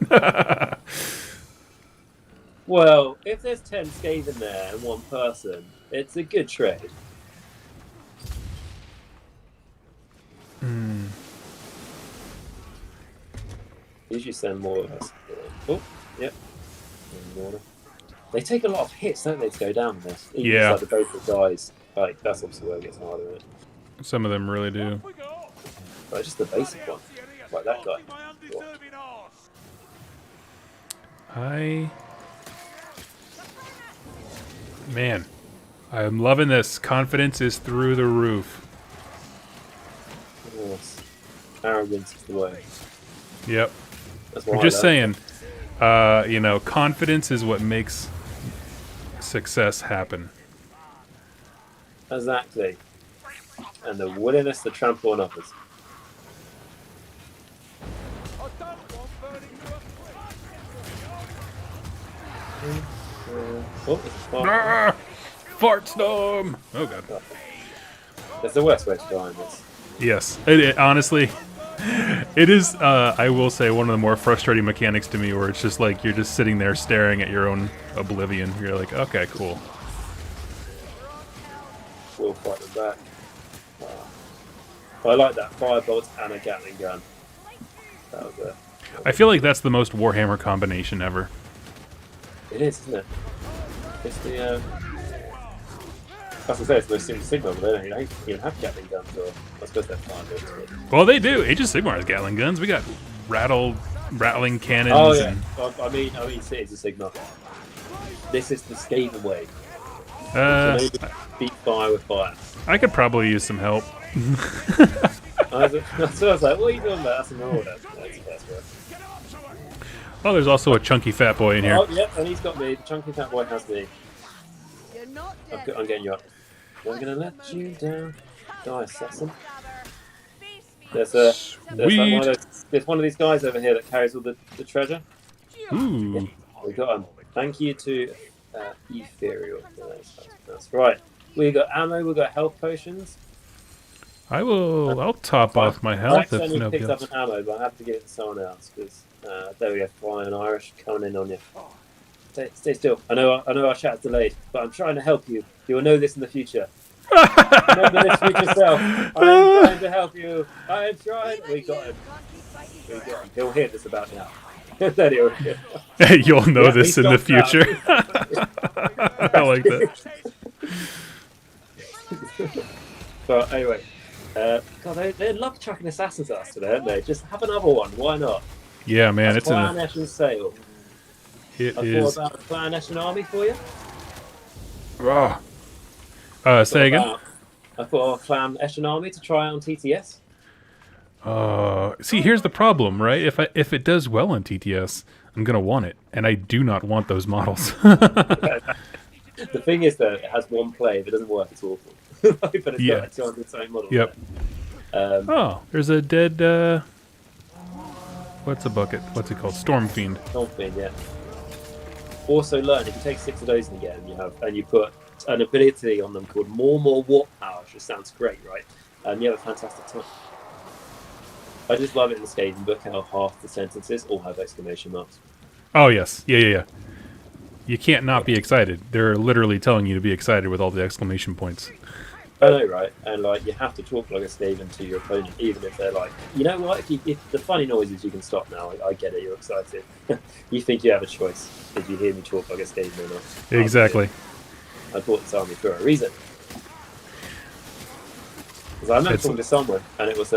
Well, if there's 10 Skaven there and one person, it's a good trade. Usually send more of us. Oh, yep. They take a lot of hits, don't they, to go down this? Even Yeah. Like the basic guys, like that's obviously where it gets harder. Isn't it? Some of them really do. But just the basic one, like that guy. Man, I'm loving this. Confidence is through the roof. Yes. Arrogance is the way. Yep. That's why I'm just saying, confidence is what makes success happen. Exactly. And the willingness to trample on others. Fart storm! Oh god. That's the worst way to die in this. Yes, honestly, it is. I will say one of the more frustrating mechanics to me, where it's just like you're just sitting there staring at your own oblivion. You're like, okay, cool. We'll fight them back. I like that firebolt and a Gatling gun. That was it. I feel like that's the most Warhammer combination ever. It is, isn't it? It's the. I was gonna say it's the most simple signal, but they don't even have Gatling guns, or I suppose they're firebolts. Well, they do. Age of Sigmar has Gatling guns. We got rattling cannons. Oh yeah. And, I mean, Cities of Sigmar. This is the Skaven way. Beat fire with fire. I could probably use some help. I was like, what are you doing about? That's an order. That's the best word. Oh, there's also a chunky fat boy in here. Oh, yep, and he's got me. The chunky fat boy has me. I'm getting you up. I'm gonna let you down. Die, assassin. There's one of these guys over here that carries all the treasure. Ooh. We got him. Thank you to ethereal. That's right. We got ammo. We got health potions. I'll top off my I health if accidentally nobody picked up else. an ammo, but I have to give it to someone else because there we go. Flying Irish coming in on you. Stay still. I know our chat's delayed, but I'm trying to help you. You will know this in the future. Remember this with yourself. I am trying to help you. I am trying. We got him. He'll hear this about now. Then he'll hear. You'll know Yeah, this he in the stopped future. I like that. But anyway, God, they love chucking assassins at us today, don't they? Just have another one. Why not? Yeah, man, it's in Clan the. Eshin Sale. It I is. thought about a Clan Eshin army for you. Say again. I thought of a Clan Eshin army to try on TTS. See, here's the problem, right? If it does well on TTS, I'm gonna want it, and I do not want those models. The thing is, though, it has one play. If it doesn't work, it's awful. But it's got a 200 something model. Yep. Oh, there's a dead. What's a bucket? What's it called? Storm Fiend. Storm Fiend, yeah. Also, learn if you take 6 of those in the game, you put an ability on them called more warp power, which sounds great, right? You have a fantastic time. I just love it in the Skaven book how half the sentences all have exclamation marks. Oh yes, yeah. You can't not be excited. They're literally telling you to be excited with all the exclamation points. I know, right? And like, you have to talk like a Skaven to your opponent, even if they're like, you know what? If the funny noises you can stop now. I get it. You're excited. You think you have a choice if you hear me talk like a Skaven or not. Exactly. I bought this army for a reason. Because I remember talking to someone, and it was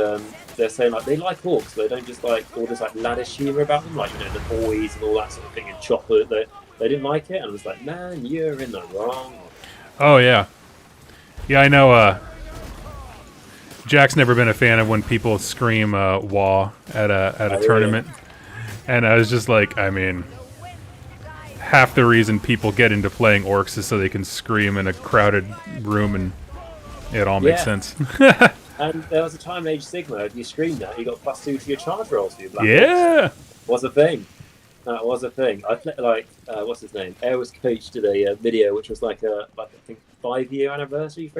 they're saying like they like orcs, but they don't just like all this like laddish humour about them, like the boys and all that sort of thing, and chocolate. They didn't like it, and I was like, man, you're in the wrong. Oh yeah. Yeah, I know. Jack's never been a fan of when people scream "wah" at a tournament, and I was just like, I mean, half the reason people get into playing orcs is so they can scream in a crowded room, and it all makes sense. And there was a time in Age Sigma, if you screamed that, you got +2 to your charge rolls for your black Yeah, was a thing. That was a thing. I played like what's his name? Airways Coach did a video which was like I think 5-year anniversary for